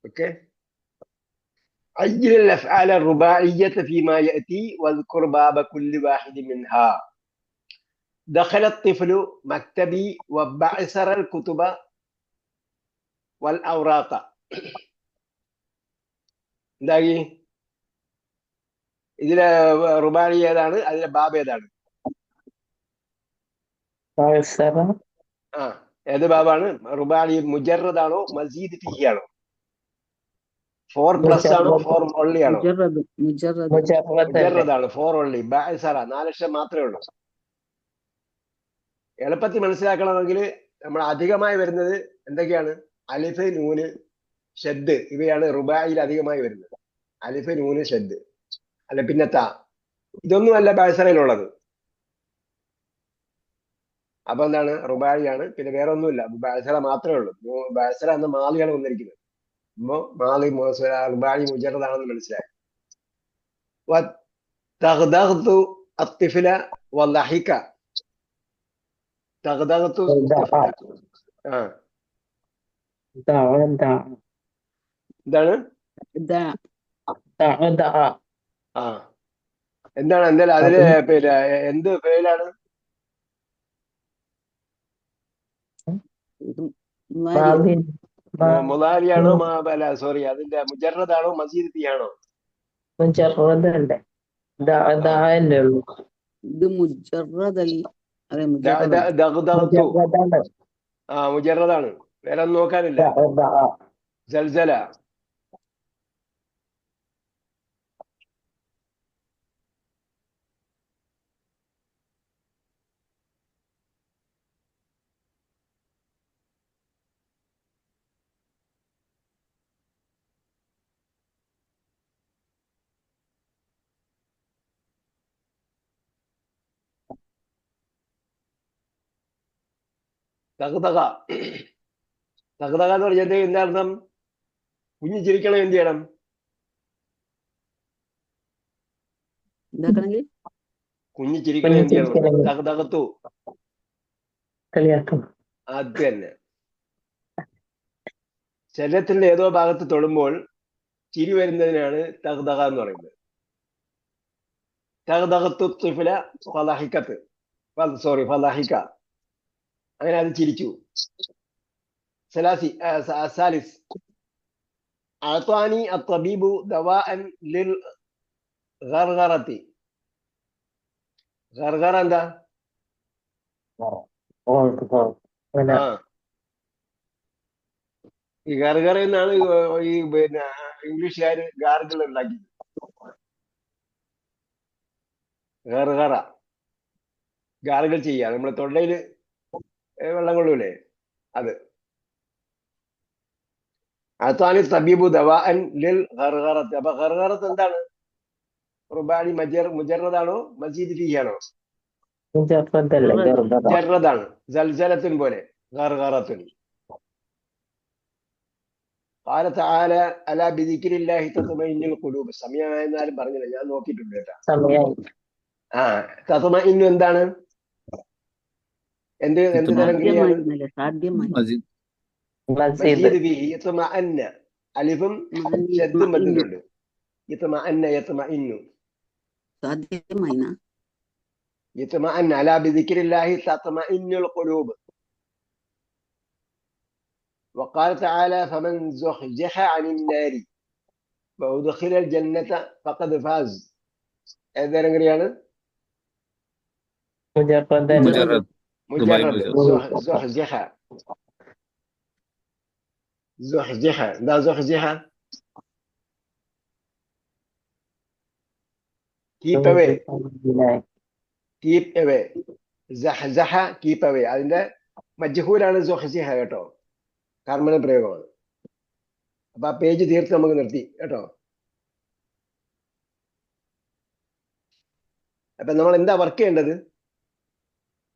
ഓക്കെ. عجل الأفعال الرباعية فيما يأتي واذكر باب كل واحد منها. دخل الطفل مكتبي وبعثر الكتب والأوراق. എന്തായി? ഇതിലെ റുബായി ഏതാണ്? അതിലെ ബാബ് ഏതാണ്? ഏത് ബാബാണ്? റുബായി മുജറദാണോ മസീദ് ഫീഹി ആണോ? 4+ ആണോ 4 only ആണോ? മുജറദാണ്, 4 only. ബഅസറ 4 അക്ഷരം മാത്രമേ ഉള്ളൂ. എളുപ്പത്തിൽ മനസ്സിലാക്കണമെങ്കിൽ നമ്മൾ അധികമായി വരുന്നത് എന്തൊക്കെയാണ്? അലിഫ്, നൂന്, ഷദ്. ഇവയാണ് റുബായിൽ അധികമായി വരുന്നത്. അലിഫ്, നൂന്, ഷദ്. അല്ല പിന്നെ ത. ഇതൊന്നുമല്ല ബഅസറയിലുള്ളത്. അപ്പൊ എന്താണ്? റുബായിയാണ്. പിന്നെ വേറെ ഒന്നുമില്ല. ബഅസറ മാത്രമേ ഉള്ളൂ. ബഅസറ എന്ന മാലിയാണ് വന്നിരിക്കുന്നത്. അപ്പോ മാലി റുബായി മുജറദാണെന്ന് മനസ്സിലായി. തഗ്ദഗ്തു അത്തിഫില വലഹിക. തഗ്ദഗ്തു എന്താണ്? എന്താണ്? എന്തായാലും അതില് പിന്നെ എന്ത് പേരിലാണ്? മുദാരിയാണോ? സോറി, അതിന്റെ മുജറദാണോ മസീദ് ഫീഹി ആണോ? മുജറദല്ലേ. ഇത് മുജറദല്ല. അതെ, മുജറദാണ്. വേറെ ഒന്നും നോക്കാനില്ല. സൽസല. തകതക. തകതക എന്ന് പറഞ്ഞാൽ എന്താ അർത്ഥം? കുഞ്ഞു ചിരിക്കണം. എന്ത് ചെയ്യണം? കുഞ്ഞു ചിരിക്കണം. എന്ത് ചെയ്യണം? തകതകത്തു. അത് തന്നെ. ശരീരത്തിന്റെ ഏതോ ഭാഗത്ത് തൊടുമ്പോൾ ചിരി വരുന്നതിനാണ് തഗ്ദഗ എന്ന് പറയുന്നത്. തഗ്ദഗത്തു തിഫ്ല ഫളഹിക്കത്ത്, ഫളഹിക്ക, അങ്ങനെ അത് ചിരിച്ചു. സാലിസ് അഅ്താനി അത്തബീബു ദവാഅൻ ലിൽ ഗർഗറത്തി. ഗർഗറ എന്താ? അങ്ങനെ ആ, ഈ ഗർഗറ എന്നാണ് ഈ പിന്നെ ഇംഗ്ലീഷുകാർ ഗാർഗിൾ ഉണ്ടാക്കിയത്. ഗർഗറ ഗാർഗിൾ ചെയ്യുക, നമ്മളെ തൊണ്ടയില് വെള്ളം കൊള്ളൂലേ, അത്. അഅ്താനി തബീബു ദവാഅൻ ലിൽ ഗർഗറത്തി. അപ്പൊ ഗർഗറത്ത് എന്താണ്? റുബാനി മുജറദാണോ മസീദ് ഫീഹി ആണോ? മുജറദല്ലേ ഗർഗറ. മുജറദാണ്. സൽസലത്തുൻ പോലെ ഗർഗറത്തുൻ. ഖാല തആല അലാ ബിദിക്രില്ലാഹി തത്മഇന്നുൽ ഖുലൂബ്. സമയമായെന്നാലും പറഞ്ഞില്ല, ഞാൻ നോക്കിയിട്ടുണ്ട് കേട്ടാ. സമയായി. ആ, തത്മഇന്നു എന്താണ്? എന്ത് തരം ക്രിയയാണ്? സാധ്യമായിരുന്നല്ലേ? സാധ്യമായി. മസ്ജിദ് മസ്ജിദ് മസീദ് ഫീഹി. യത്മഅന്ന, അലിഫും ശദ്ദും ബദ്ദുണ്ട്. യത്മഅന്ന യത്മഇന്നു. സാധ്യമായിന. യത്മഅന്ന അലാ ബിദിക്രില്ലാഹി തത്മഇന്നുൽ ഖുലൂബ്. وقال تعالى فمن زحزح عن النار وأدخل الجنة فقد فاز. ഏതരം ക്രിയയാണ്? മുജറദല്ലേ. മുജറദ് മുജറദ്. മുജറദ്. സുഹ്സിഹ. സുഹ്സിഹ എന്താ? സുഹ്സിഹ കീപ്പ് അവേ, കീപ്പ് അവേ. സഹ്സഹ കീപ്പ് അവേ. അതിന്റെ മജ്ഹൂലാണ് സുഹ്സിഹ കേട്ടോ, കർമ്മന പ്രയോഗമാണ്. അപ്പൊ ആ പേജ് തീർത്ത് നമുക്ക് നിർത്തി കേട്ടോ. അപ്പൊ നമ്മൾ എന്താ വർക്ക് ചെയ്യേണ്ടത്?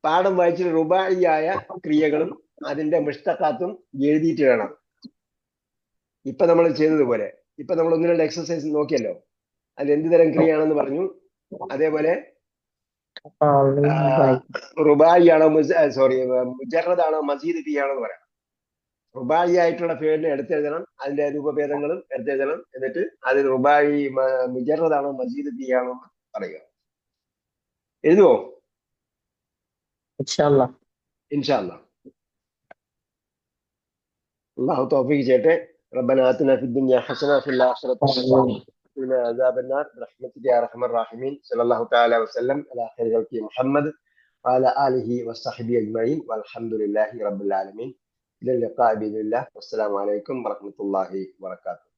പാഠം വായിച്ചിട്ട് റുബായിയായ ക്രിയകളും അതിന്റെ മുഷ്തഖാത്തും എഴുതിയിട്ട് വേണം. ഇപ്പൊ നമ്മൾ ചെയ്തതുപോലെ. ഇപ്പൊ നമ്മൾ ഒന്ന് രണ്ട് എക്സസൈസ് നോക്കിയല്ലോ, അത് എന്ത് തരം ക്രിയയാണെന്ന് പറഞ്ഞു. അതേപോലെ റുബായിയാണോ മുജറദാണോ മസീദ് ഫീയാണോ എന്ന് പറയാം. റുബായി ആയിട്ടുള്ള ഫേലിനെ എടുത്തെഴുതണം, അതിന്റെ രൂപഭേദങ്ങളും എടുത്തെഴുതണം. എന്നിട്ട് അത് റുബായി മുജറദാണോ മസീദ് ഫീയാണോ എന്ന് പറയുക. എഴുതുവോ? ഇൻഷാ അല്ലാഹ്. ഇൻഷാ അല്ലാഹ്. അല്ലാഹു തൗഫീഖ് ചെയ്യട്ടെ. ربنا آتنا في الدنيا حسنة وفي الآخرة حسنة وقنا عذاب النار برحمتك يا أرحم الراحمين. صلى الله تعالى وسلم على خير خلق محمد وعلى آله وصحبه أجمعين والحمد لله رب العالمين. إلى اللقاء بإذن الله والسلام عليكم ورحمة الله وبركاته.